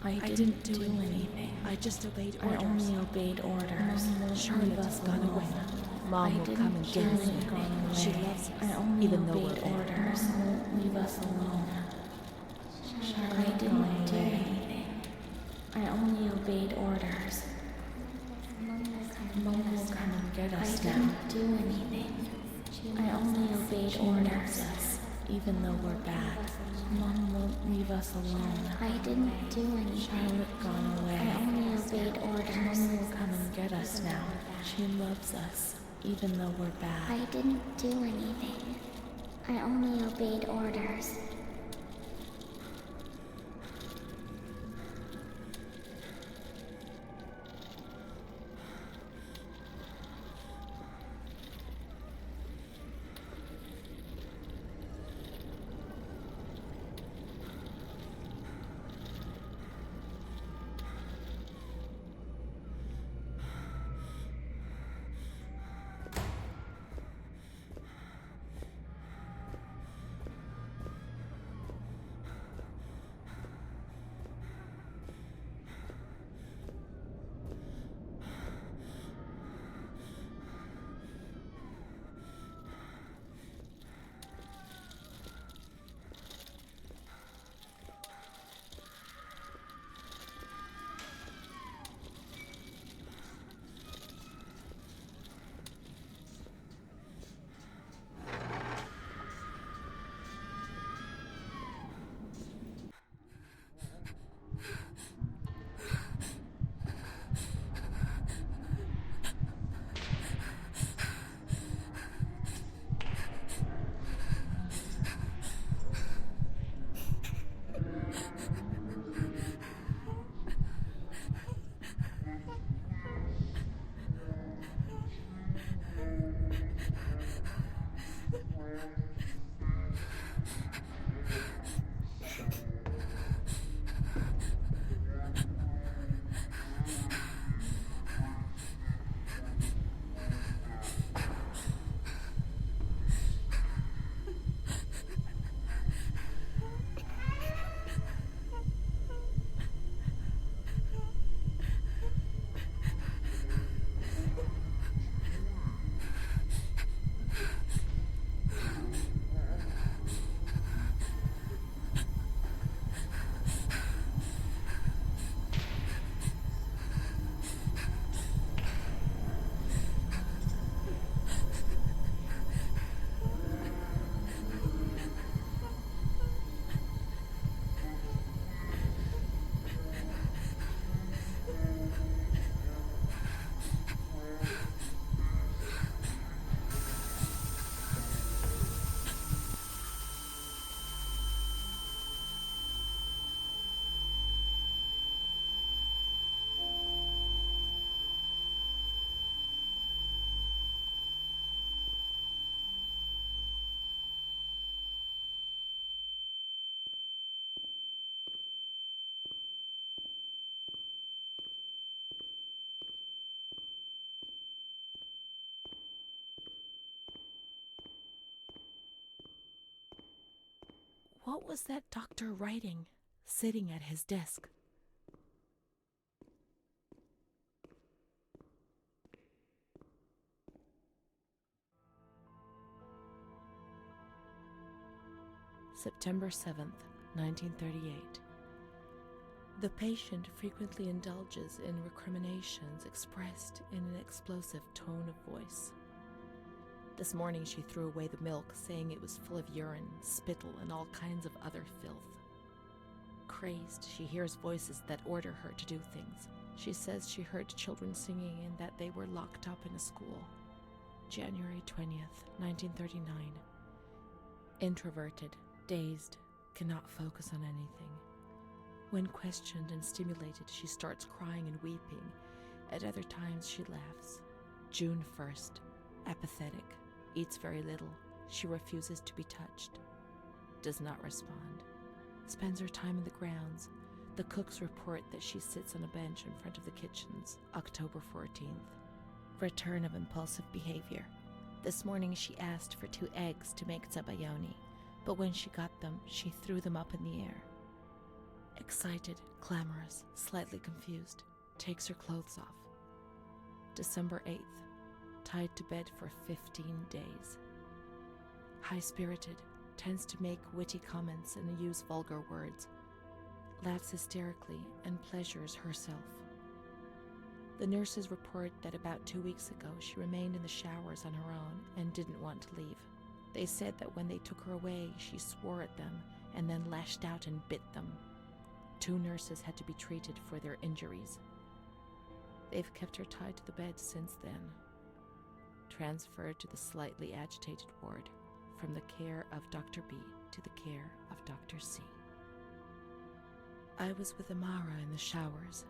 I didn't do anything. I just obeyed orders. I only obeyed orders. Charlotte's gone away. Mom will come and get us. She loves us, I only even though we're obeyed bad. orders. Leave us alone. I didn't do anything. I only obeyed orders. Mom will come and get us now. I didn't do anything. I only obeyed orders. Even though we're bad. Mom won't leave us alone. I didn't do anything. Charlotte gone away. I only obeyed orders. Mom will come and get us now. She loves us, even though we're bad. I didn't do anything. I only obeyed orders. What was that doctor writing, sitting at his desk? September 7th, 1938. The patient frequently indulges in recriminations expressed in an explosive tone of voice. This morning she threw away the milk, saying it was full of urine, spittle, and all kinds of other filth. Crazed, she hears voices that order her to do things. She says she heard children singing and that they were locked up in a school. January 20th, 1939. Introverted, dazed, cannot focus on anything. When questioned and stimulated, she starts crying and weeping. At other times, she laughs. June 1st. Apathetic. Eats very little. She refuses to be touched. Does not respond. Spends her time in the grounds. The cooks report that she sits on a bench in front of the kitchens. October 14th. Return of impulsive behavior. This morning she asked for 2 eggs to make zabayoni, but when she got them, she threw them up in the air. Excited, clamorous, slightly confused, takes her clothes off. December 8th. Tied to bed for 15 days. High-spirited, tends to make witty comments and use vulgar words. Laughs hysterically and pleasures herself. The nurses report that about 2 weeks ago she remained in the showers on her own and didn't want to leave. They said that when they took her away, she swore at them and then lashed out and bit them. 2 nurses had to be treated for their injuries. They've kept her tied to the bed since then. Transferred to the slightly agitated ward, from the care of Dr. B to the care of Dr. C. I was with Amara in the showers.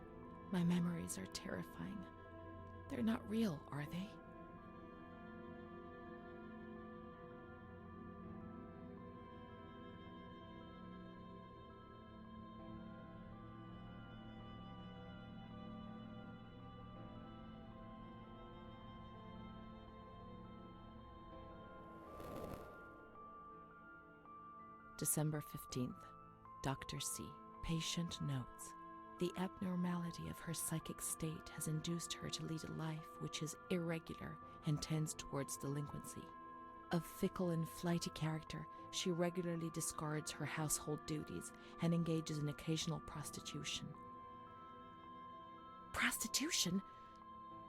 My memories are terrifying. They're not real, are they? December 15th. Dr. C. Patient notes. The abnormality of her psychic state has induced her to lead a life which is irregular and tends towards delinquency. Of fickle and flighty character, she regularly discards her household duties and engages in occasional prostitution. Prostitution?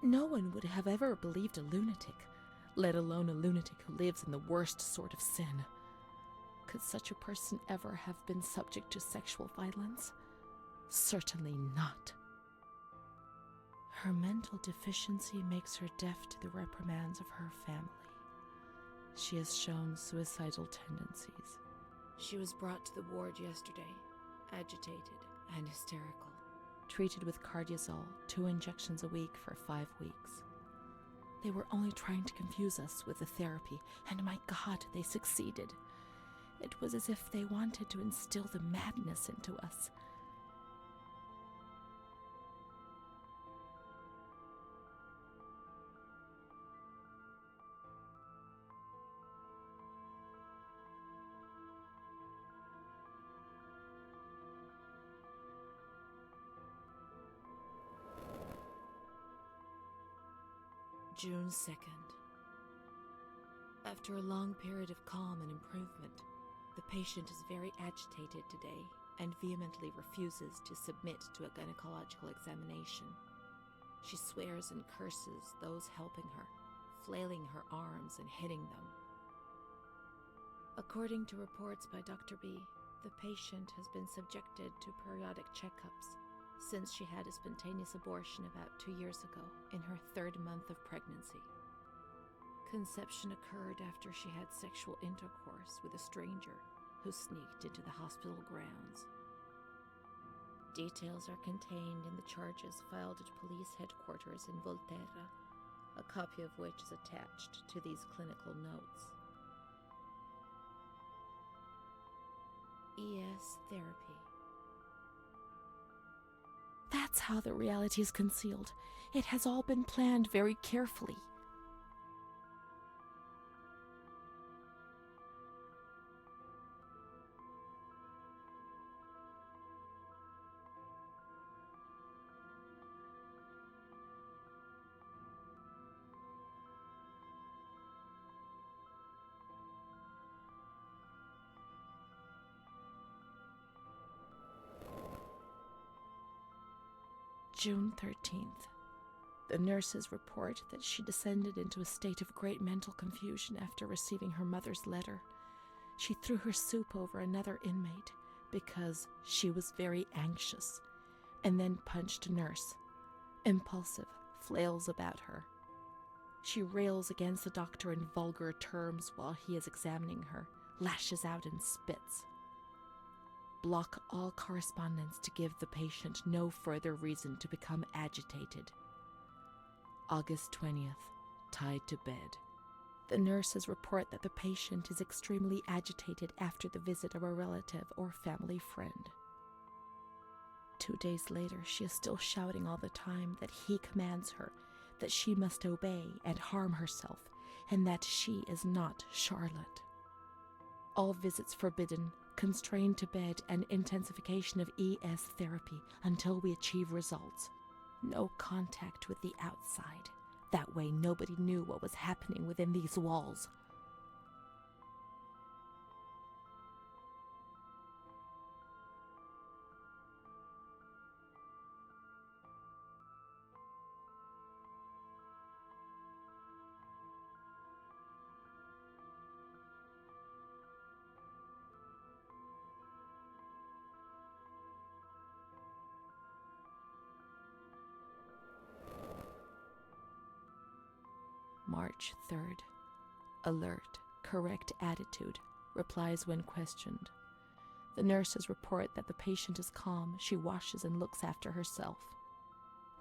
No one would have ever believed a lunatic, let alone a lunatic who lives in the worst sort of sin. Could such a person ever have been subject to sexual violence? Certainly not. Her mental deficiency makes her deaf to the reprimands of her family. She has shown suicidal tendencies. She was brought to the ward yesterday, agitated and hysterical. Treated with cardiazol, 2 injections a week for 5 weeks. They were only trying to confuse us with the therapy, and my God, they succeeded. It was as if they wanted to instill the madness into us. June 2nd. After a long period of calm and improvement, the patient is very agitated today and vehemently refuses to submit to a gynecological examination. She swears and curses those helping her, flailing her arms and hitting them. According to reports by Dr. B, the patient has been subjected to periodic checkups since she had a spontaneous abortion about 2 years ago in her 3rd month of pregnancy. Conception occurred after she had sexual intercourse with a stranger who sneaked into the hospital grounds. Details are contained in the charges filed at police headquarters in Volterra, a copy of which is attached to these clinical notes. ES therapy. That's how the reality is concealed. It has all been planned very carefully. June 13th. The nurses report that she descended into a state of great mental confusion after receiving her mother's letter. She threw her soup over another inmate because she was very anxious, and then punched a nurse. Impulsive, flails about her. She rails against the doctor in vulgar terms while he is examining her, lashes out and spits. Block all correspondence to give the patient no further reason to become agitated. August 20th, tied to bed. The nurses report that the patient is extremely agitated after the visit of a relative or family friend. 2 days later, she is still shouting all the time that he commands her, that she must obey and harm herself, and that she is not Charlotte. All visits forbidden, constrained to bed, and intensification of ES therapy until we achieve results. No contact with the outside. That way nobody knew what was happening within these walls. March 3rd. Alert, correct attitude, replies when questioned. The nurses report that the patient is calm, she washes and looks after herself.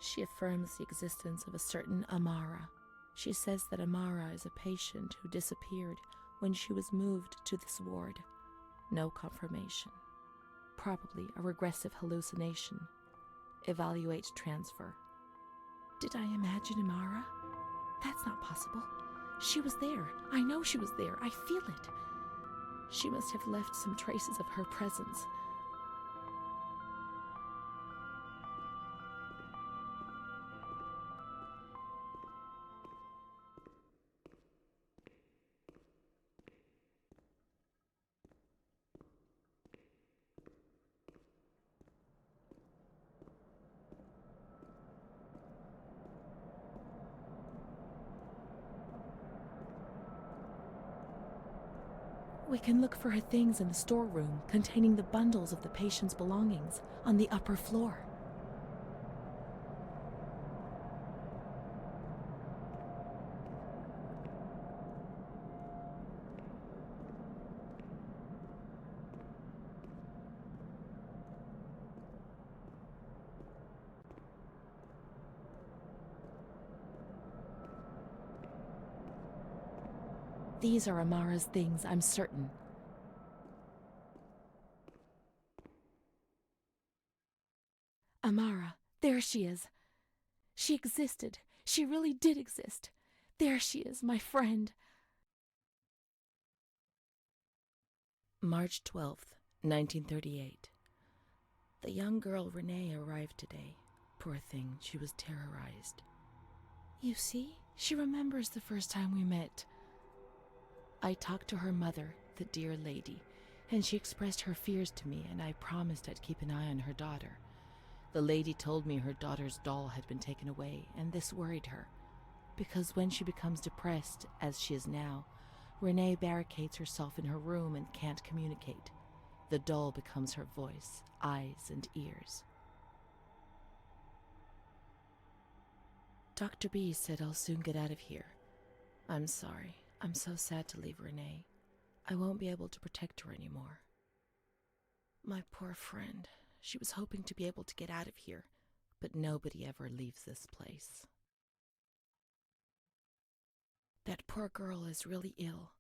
She affirms the existence of a certain Amara. She says that Amara is a patient who disappeared when she was moved to this ward. No confirmation. Probably a regressive hallucination. Evaluate transfer. Did I imagine Amara? That's not possible. She was there. I know she was there. I feel it. She must have left some traces of her presence. We can look for her things in the storeroom containing the bundles of the patient's belongings on the upper floor. These are Amara's things, I'm certain. Amara, there she is. She existed. She really did exist. There she is, my friend. March 12th, 1938. The young girl Renee arrived today. Poor thing, she was terrorized. You see, she remembers the first time we met. I talked to her mother, the dear lady, and she expressed her fears to me, and I promised I'd keep an eye on her daughter. The lady told me her daughter's doll had been taken away, and this worried her, because when she becomes depressed, as she is now, Renee barricades herself in her room and can't communicate. The doll becomes her voice, eyes, and ears. Dr. B said I'll soon get out of here. I'm sorry. I'm so sad to leave Renee. I won't be able to protect her anymore. My poor friend. She was hoping to be able to get out of here, but nobody ever leaves this place. That poor girl is really ill.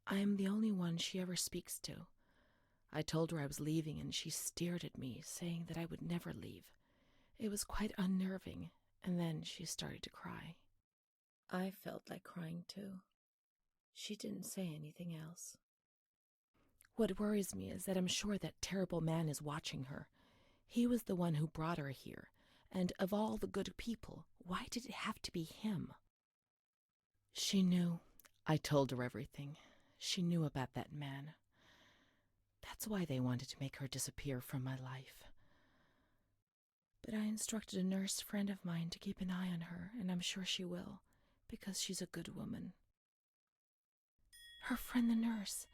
I am the only one she ever speaks to. I told her I was leaving, and she stared at me, saying that I would never leave. It was quite unnerving, and then she started to cry. I felt like crying too. She didn't say anything else. What worries me is that I'm sure that terrible man is watching her. He was the one who brought her here, and of all the good people, why did it have to be him? She knew. I told her everything. She knew about that man. That's why they wanted to make her disappear from my life. But I instructed a nurse friend of mine to keep an eye on her, and I'm sure she will, because she's a good woman. Her friend the nurse,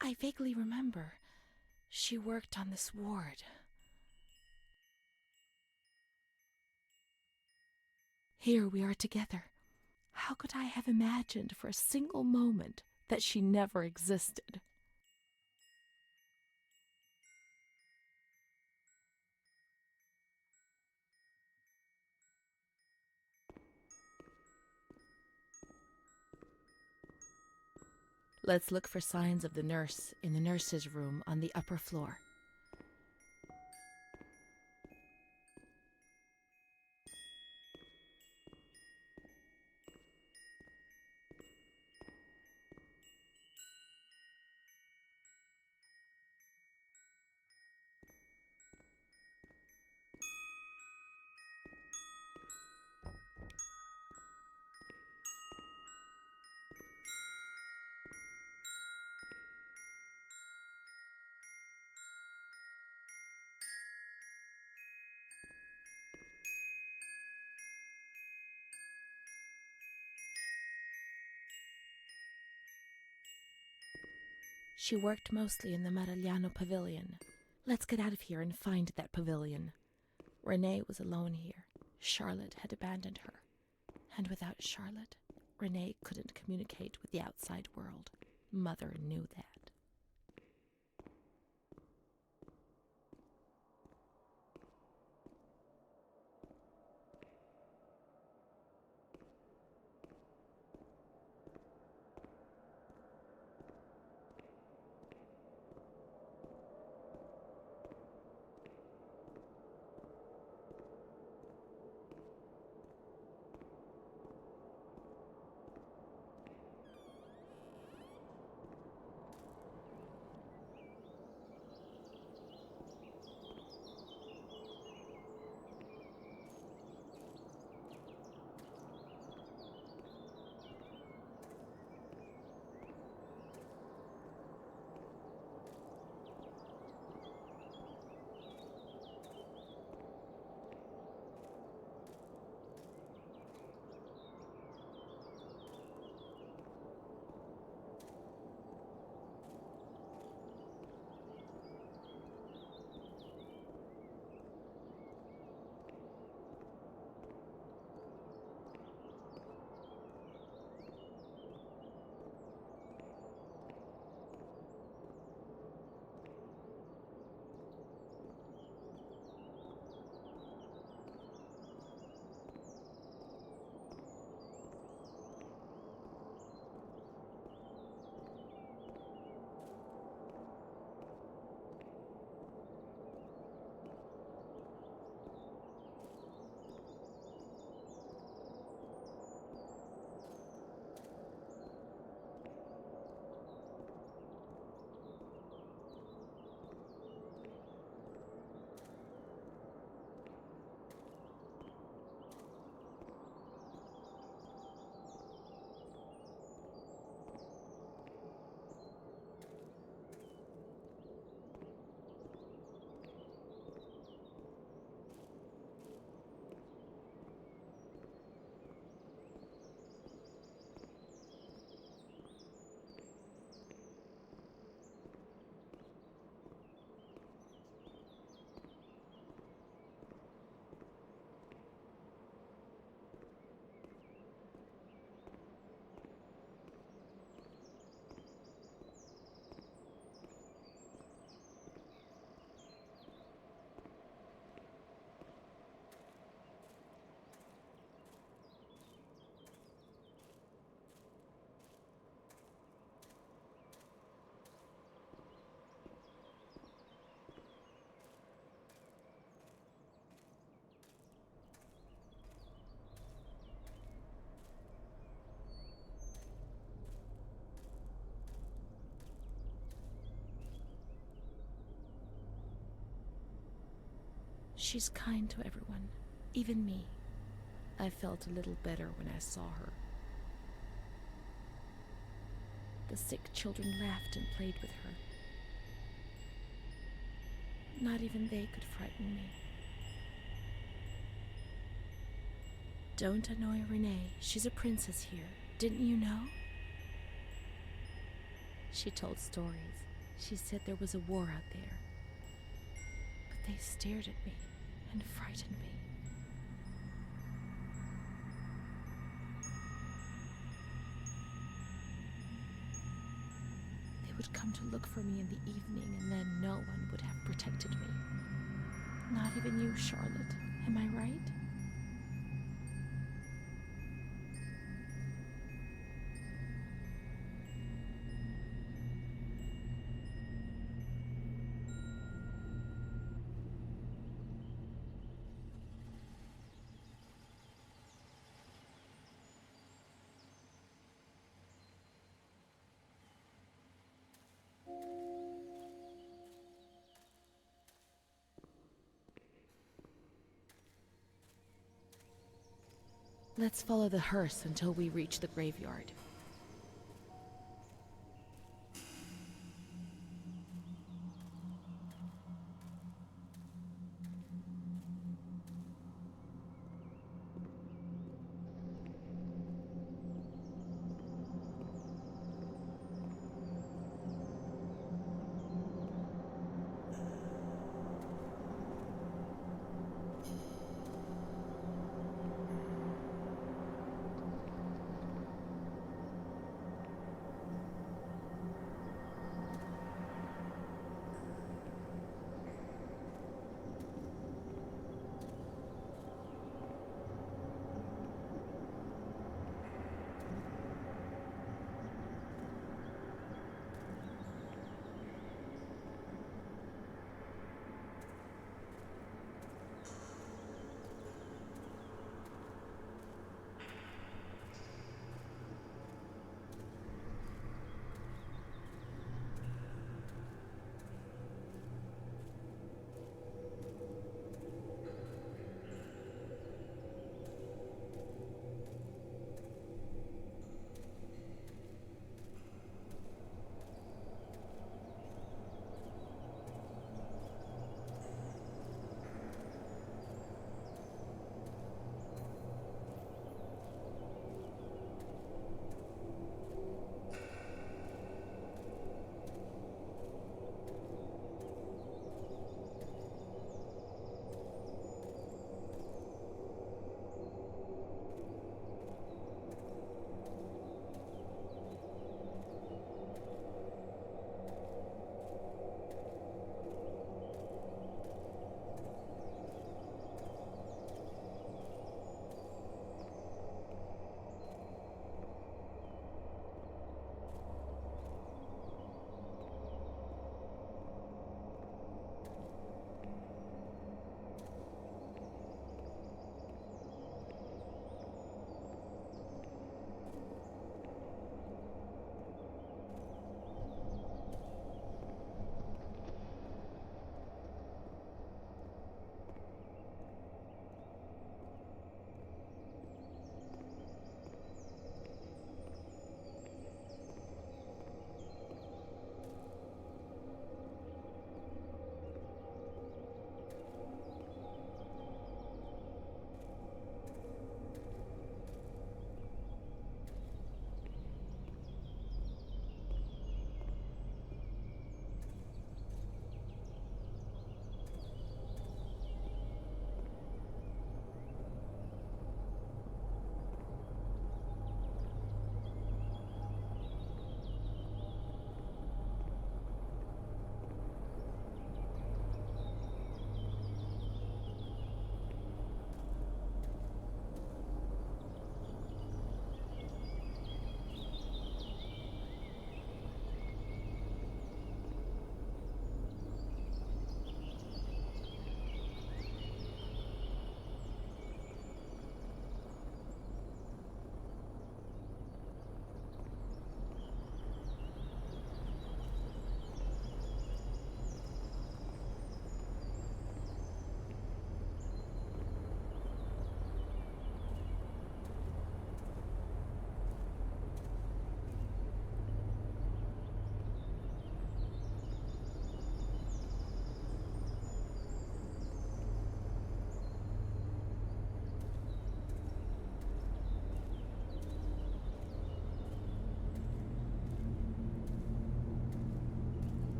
I vaguely remember. She worked on this ward. Here we are together. How could I have imagined for a single moment that she never existed? Let's look for signs of the nurse in the nurse's room on the upper floor. She worked mostly in the Marigliano pavilion. Let's get out of here and find that pavilion. Renee was alone here. Charlotte had abandoned her. And without Charlotte, Renee couldn't communicate with the outside world. Mother knew that. She's kind to everyone, even me. I felt a little better when I saw her. The sick children laughed and played with her. Not even they could frighten me. Don't annoy Renee. She's a princess here. Didn't you know? She told stories. She said there was a war out there. But they stared at me and frightened me. They would come to look for me in the evening, and then no one would have protected me. Not even you, Charlotte. Am I right? Let's follow the hearse until we reach the graveyard.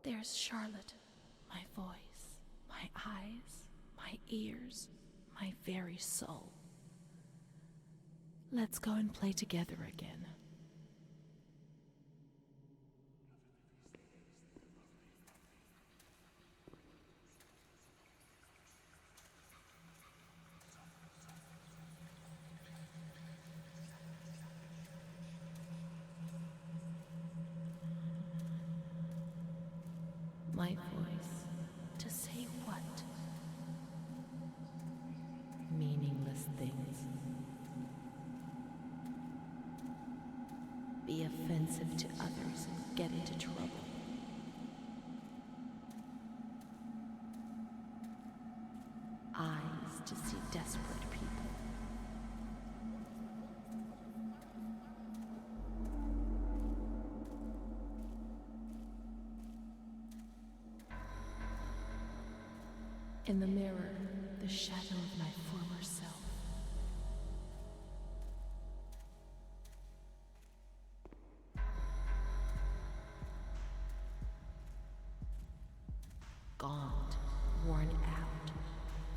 There's Charlotte, my voice, my eyes, my ears, my very soul. Let's go and play together again. My voice, to say what? Meaningless things. Be offensive to others and get into trouble. Eyes to see desperate people. In the mirror, the shadow of my former self. Gaunt, worn out,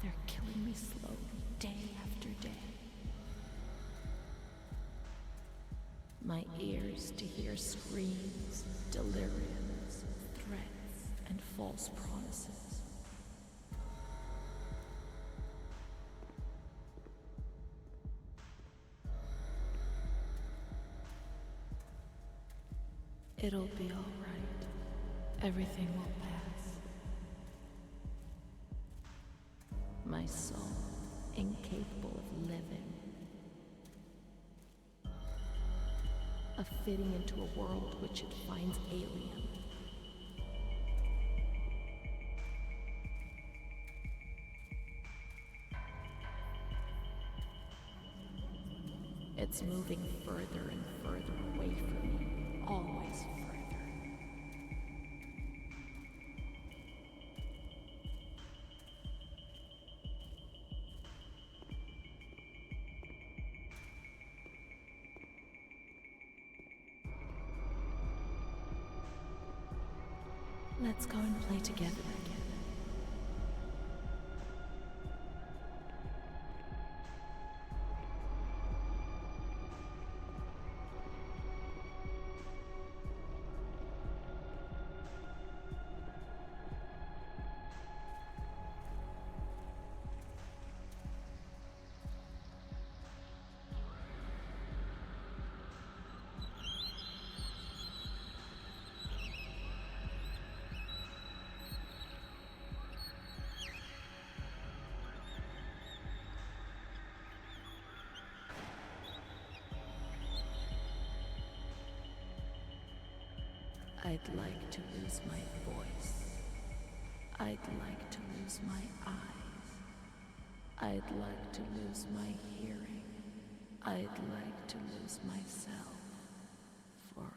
they're killing me slowly, day after day. My ears to hear screams, deliriums, threats, and false promises. It'll be all right. Everything will pass. My soul, incapable of living. Of fitting into a world which it finds alien. It's moving further and further away from me, always further. Let's go and play together again. I'd like to lose my voice. I'd like to lose my eyes. I'd like to lose my hearing. I'd like to lose myself forever.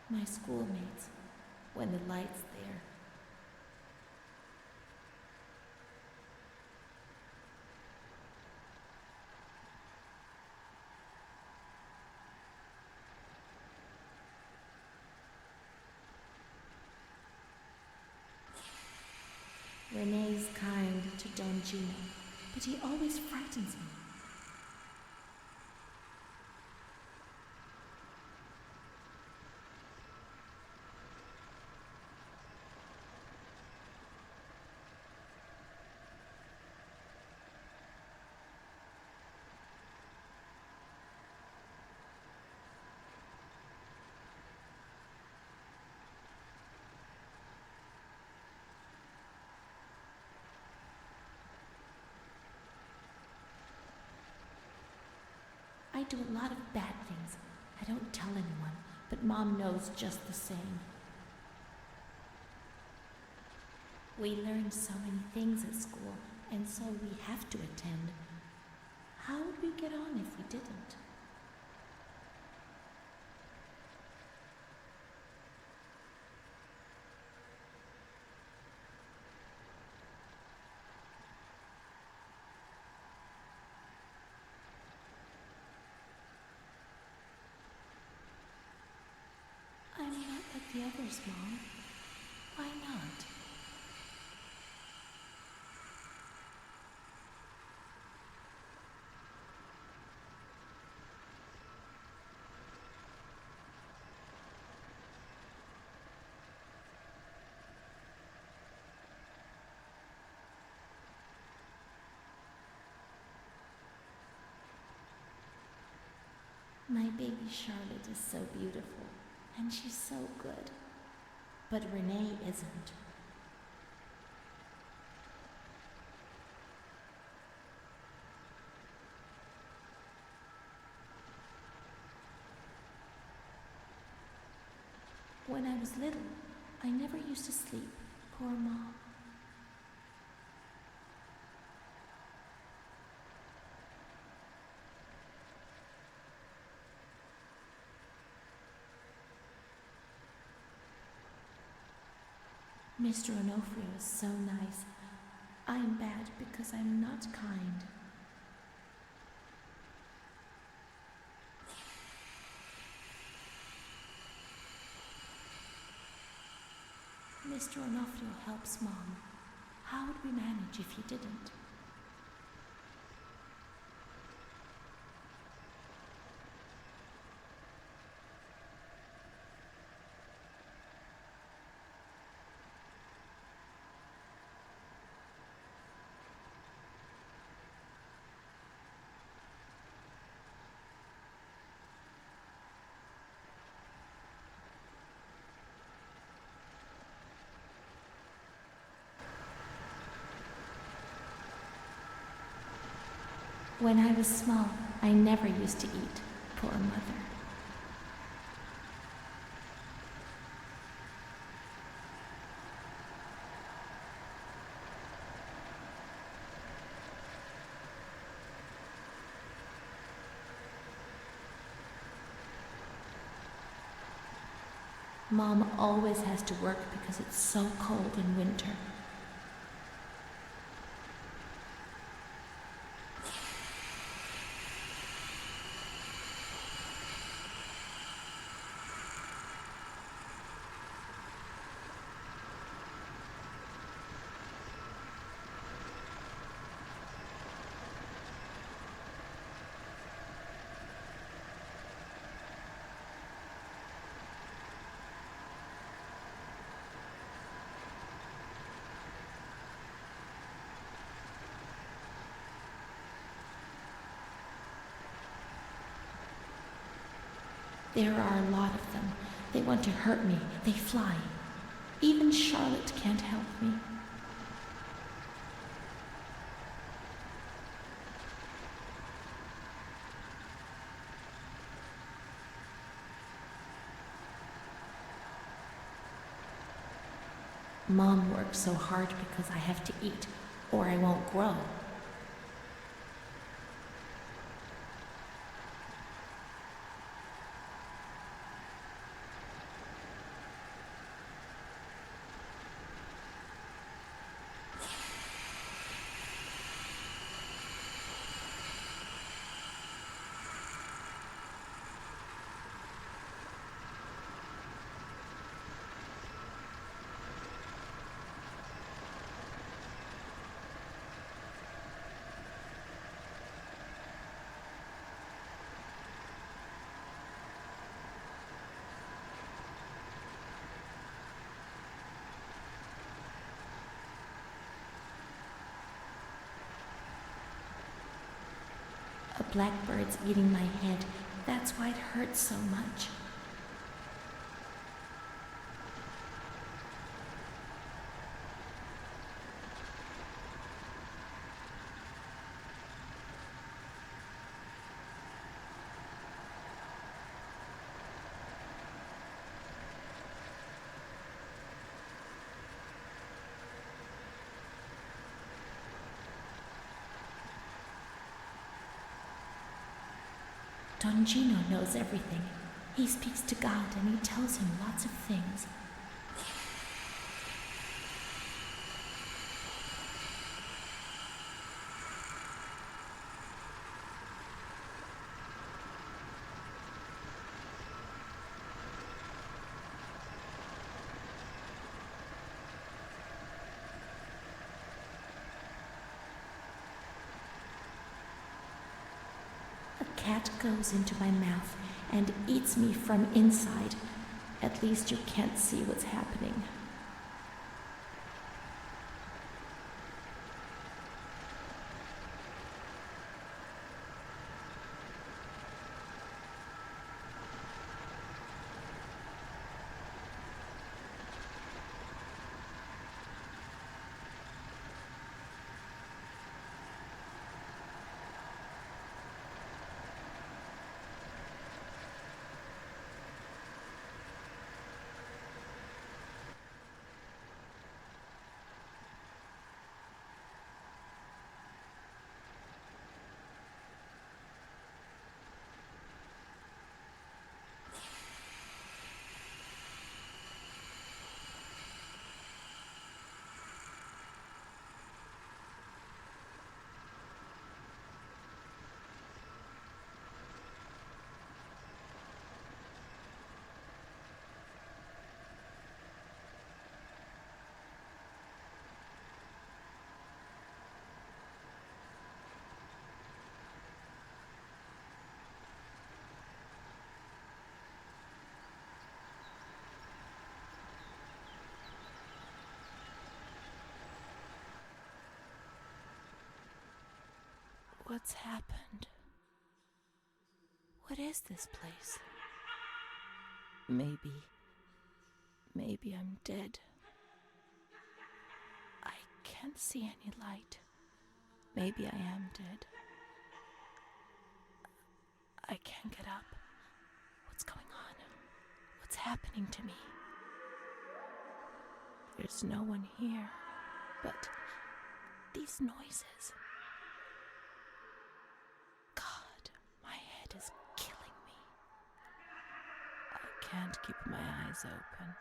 My schoolmates, when the light's there. Renee's kind to Don Gino, but he always frightens me. I do a lot of bad things. I don't tell anyone, but Mom knows just the same. We learn so many things at school, and so we have to attend. How would we get on if we didn't? I'm not like the others, Mom. Why not? My baby Charlotte is so beautiful, and she's so good. But Renee isn't. When I was little, I never used to sleep. Poor Mom. Mr. Onofrio is so nice. I am bad because I'm not kind. Mr. Onofrio helps Mom. How would we manage if he didn't? When I was small, I never used to eat. Poor Mother. Mom always has to work because it's so cold in winter. There are a lot of them. They want to hurt me. They fly. Even Charlotte can't help me. Mom works so hard because I have to eat, or I won't grow. blackbirds eating my head. That's why it hurts so much. Don Gino knows everything. He speaks to God and he tells him lots of things. A cat goes into my mouth and eats me from inside. At least you can't see what's happening. What's happened? What is this place? Maybe I'm dead. I can't see any light. Maybe I am dead. I can't get up. What's going on? What's happening to me? There's no one here, but these noises. God, my head is killing me. I can't keep my eyes open.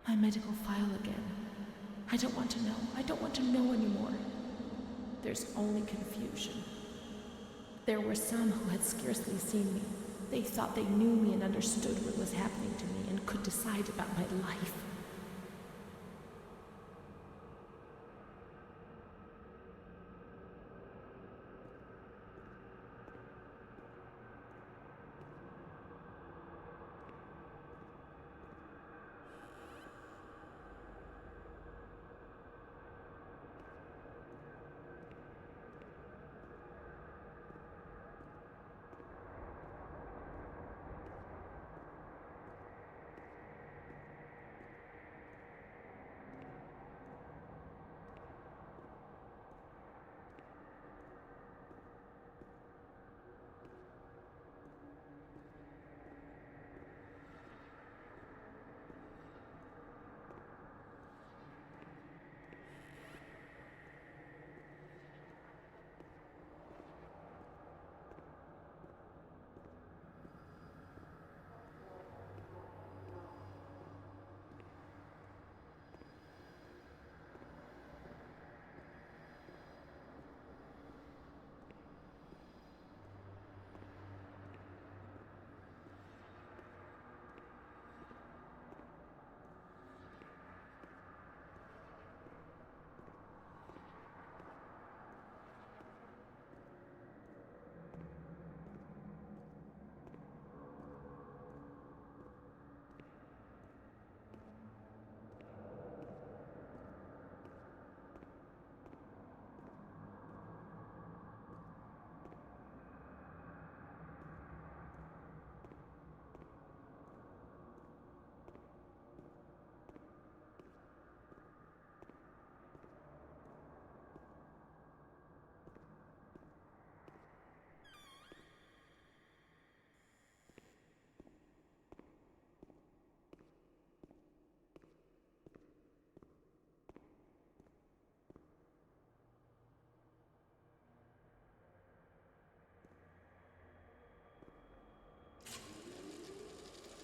My medical file again. I don't want to know. I don't want to know anymore. There's only confusion. There were some who had scarcely seen me. They thought they knew me and understood what was happening to me and could decide about my life.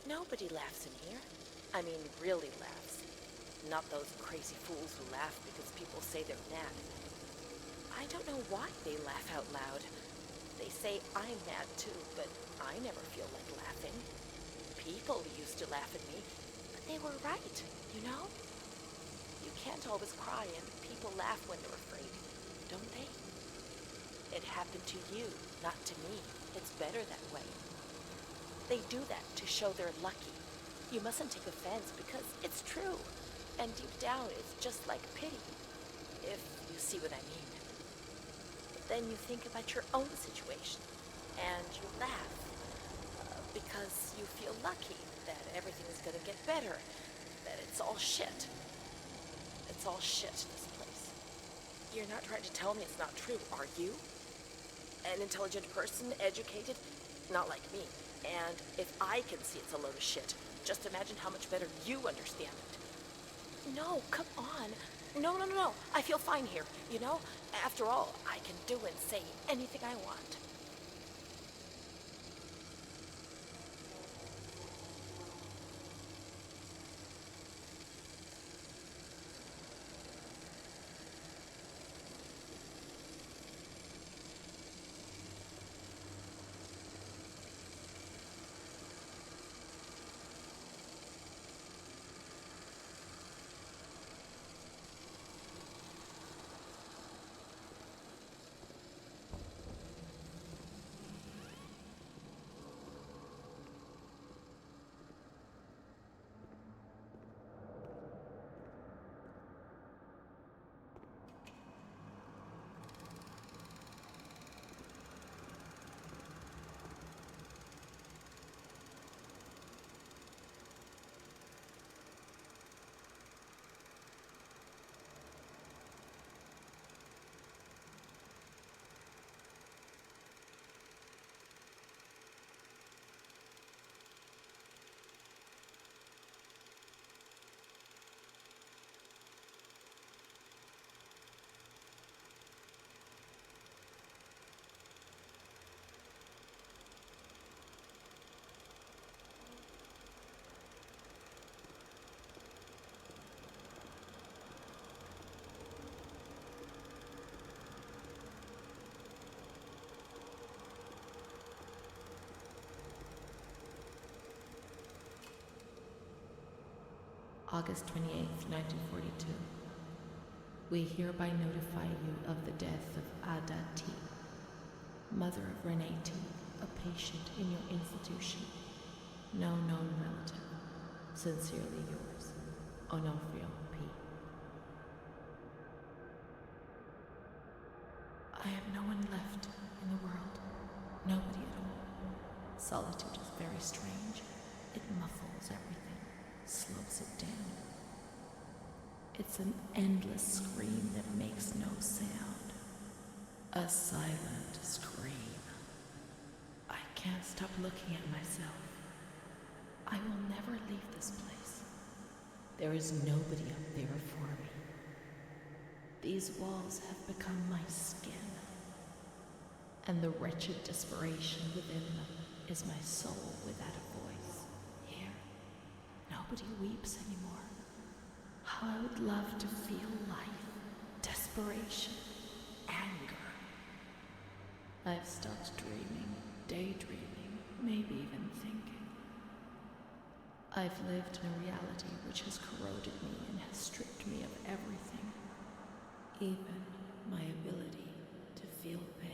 Nobody laughs in here. I mean, really laughs. Not those crazy fools who laugh because people say they're mad. I don't know why they laugh out loud. They say I'm mad too, but I never feel like laughing. People used to laugh at me, but they were right, you know? You can't always cry and people laugh when they're afraid, don't they? It happened to you, not to me. It's better that way. They do that to show they're lucky. You mustn't take offense because it's true. And deep down, it's just like pity, if you see what I mean. But then you think about your own situation, and you laugh, because you feel lucky that everything is gonna get better, that it's all shit. It's all shit, this place. You're not trying to tell me it's not true, are you? An intelligent person, educated, not like me. And if I can see it's a load of shit, just imagine how much better you understand it. No, come on. No. I feel fine here, you know? After all, I can do and say anything I want. August 28th, 1942. We hereby notify you of the death of Ada T., mother of Renee T., a patient in your institution. No known relative. Sincerely yours, Onofrio P. I have no one left in the world. Nobody at all. Solitude is very strange. It muffles everything, slows it down. It's an endless scream that makes no sound. A silent scream. I can't stop looking at myself. I will never leave this place. There is nobody up there for me. These walls have become my skin, and the wretched desperation within them is my soul without a voice. Here, nobody weeps anymore. How I would love to feel life, desperation, anger. I've stopped dreaming, daydreaming, maybe even thinking. I've lived in a reality which has corroded me and has stripped me of everything, even my ability to feel pain.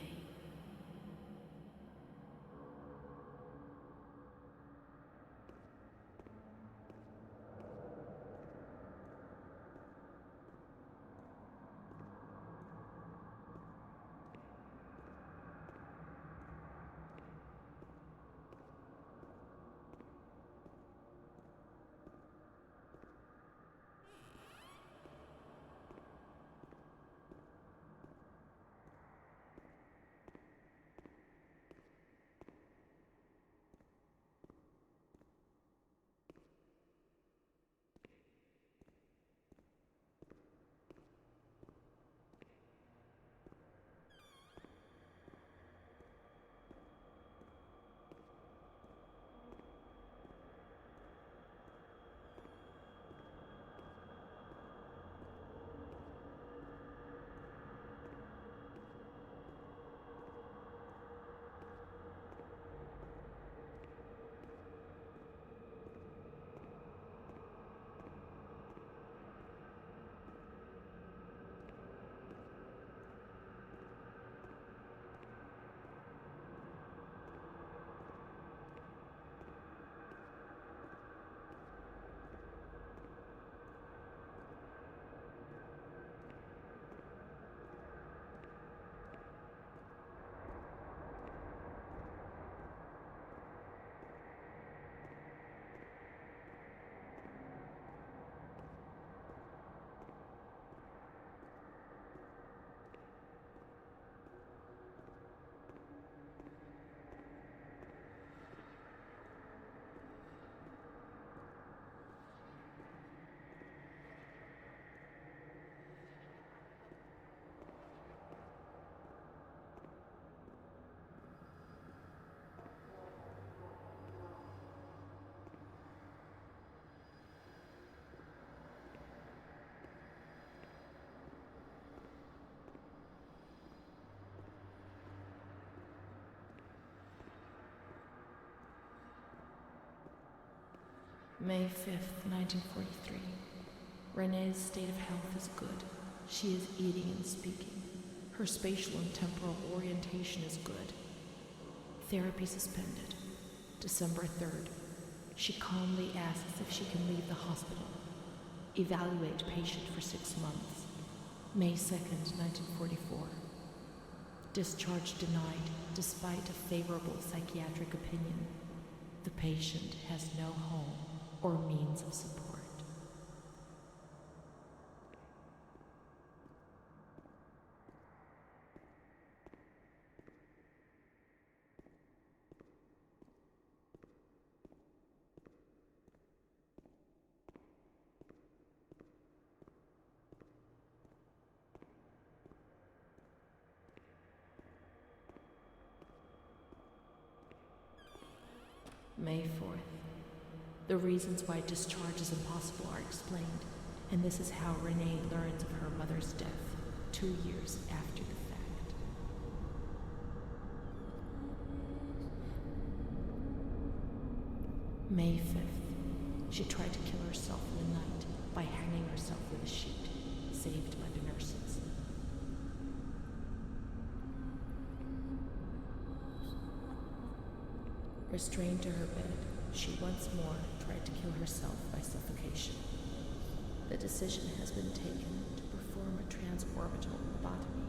May 5th, 1943. Renee's state of health is good. She is eating and speaking. Her spatial and temporal orientation is good. Therapy suspended. December 3rd. She calmly asks if she can leave the hospital. Evaluate patient for 6 months. May 2nd, 1944. Discharge denied despite a favorable psychiatric opinion. The patient has no home or means of support. May 4th. The reasons why discharge is impossible are explained, and this is how Renee learns of her mother's death 2 years after the fact. May 5th. She tried to kill herself in the night, herself with a sheet, saved by the nurses. Restrained to her bed, she once more tried to kill herself by suffocation. The decision has been taken to perform a transorbital lobotomy.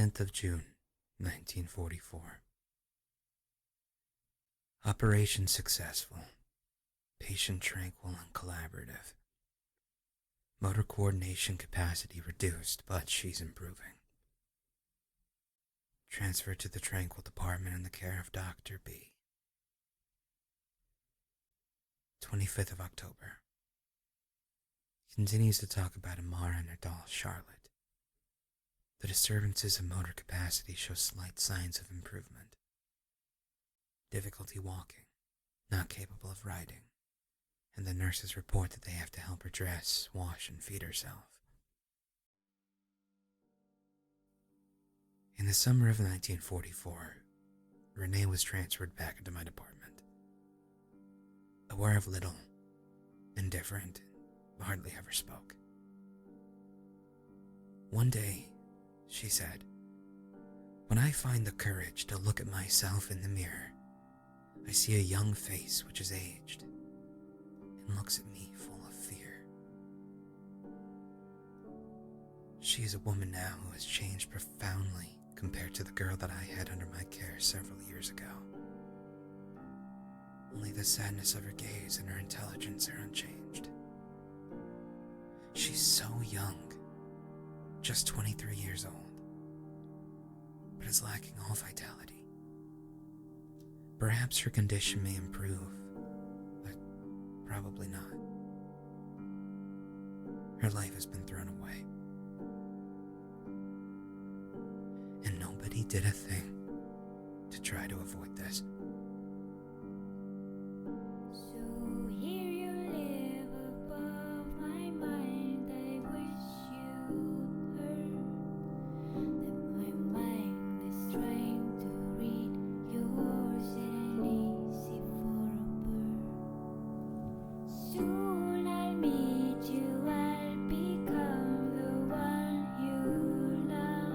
June 10th, 1944. Operation successful. Patient tranquil and collaborative. Motor coordination capacity reduced, but she's improving. Transferred to the Tranquil department in the care of Dr. B. 25th of October. Continues to talk about Amara and her doll, Charlotte. The disturbances of motor capacity show slight signs of improvement. Difficulty walking, not capable of riding, and the nurses report that they have to help her dress, wash, and feed herself. the summer of 1944, Renee was transferred back into my department. Aware of little, indifferent, hardly ever spoke. One day, she said, "When I find the courage to look at myself in the mirror, I see a young face which is aged and looks at me full of fear." She is a woman now who has changed profoundly compared to the girl that I had under my care several years ago. Only the sadness of her gaze and her intelligence are unchanged. She's so young, just 23 years old, but is lacking all vitality. Perhaps her condition may improve, but probably not. Her life has been thrown away. And nobody did a thing to try to avoid this. So here you live above my mind. I wish you'd heard that my mind is trying to read yours and easy for a bird. Soon I'll meet you. I'll become the one you love.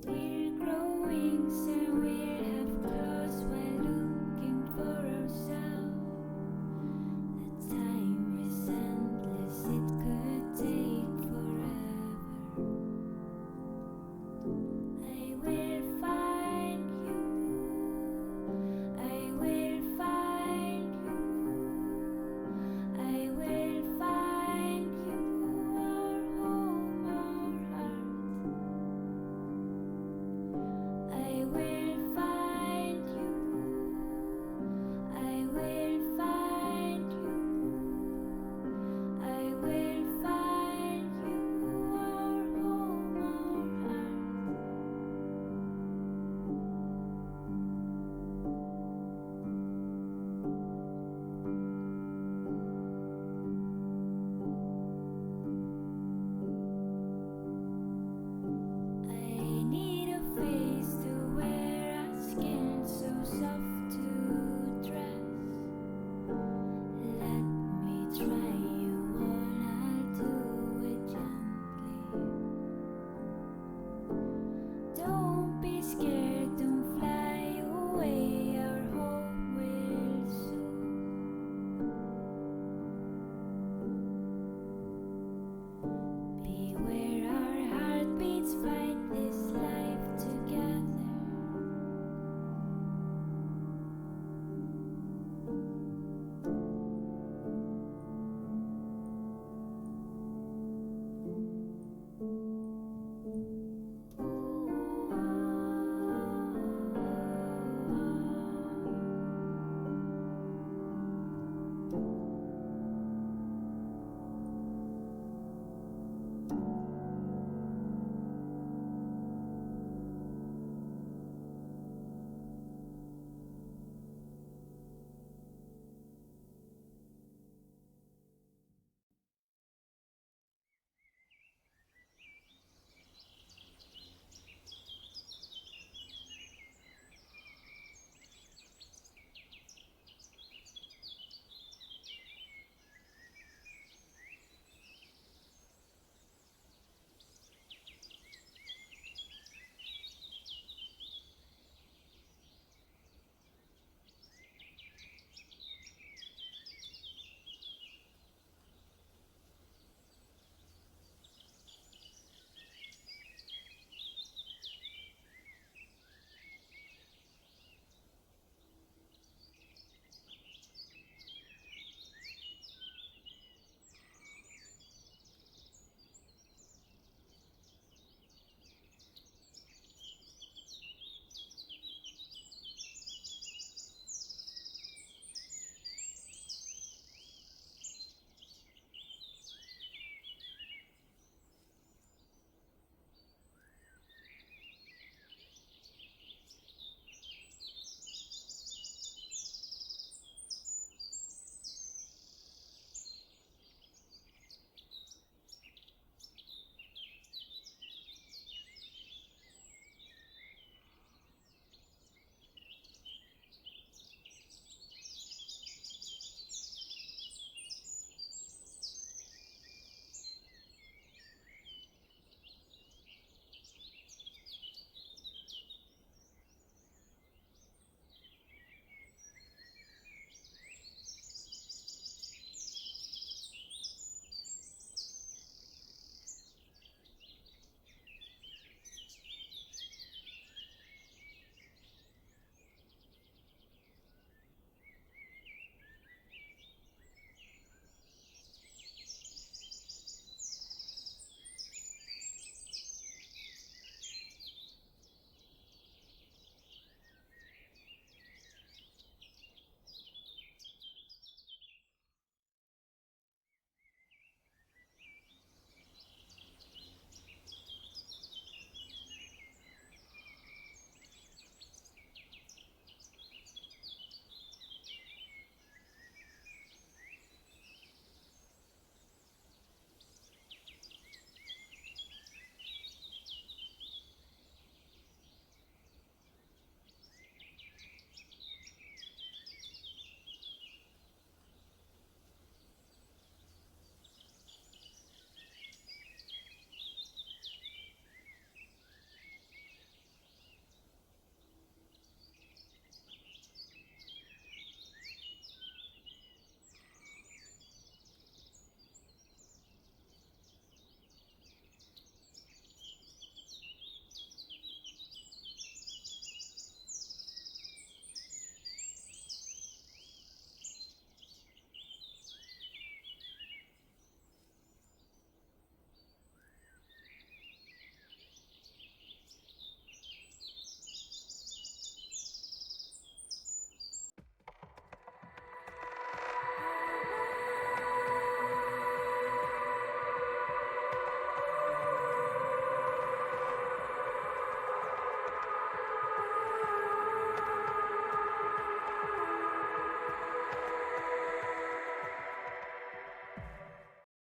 We're growing and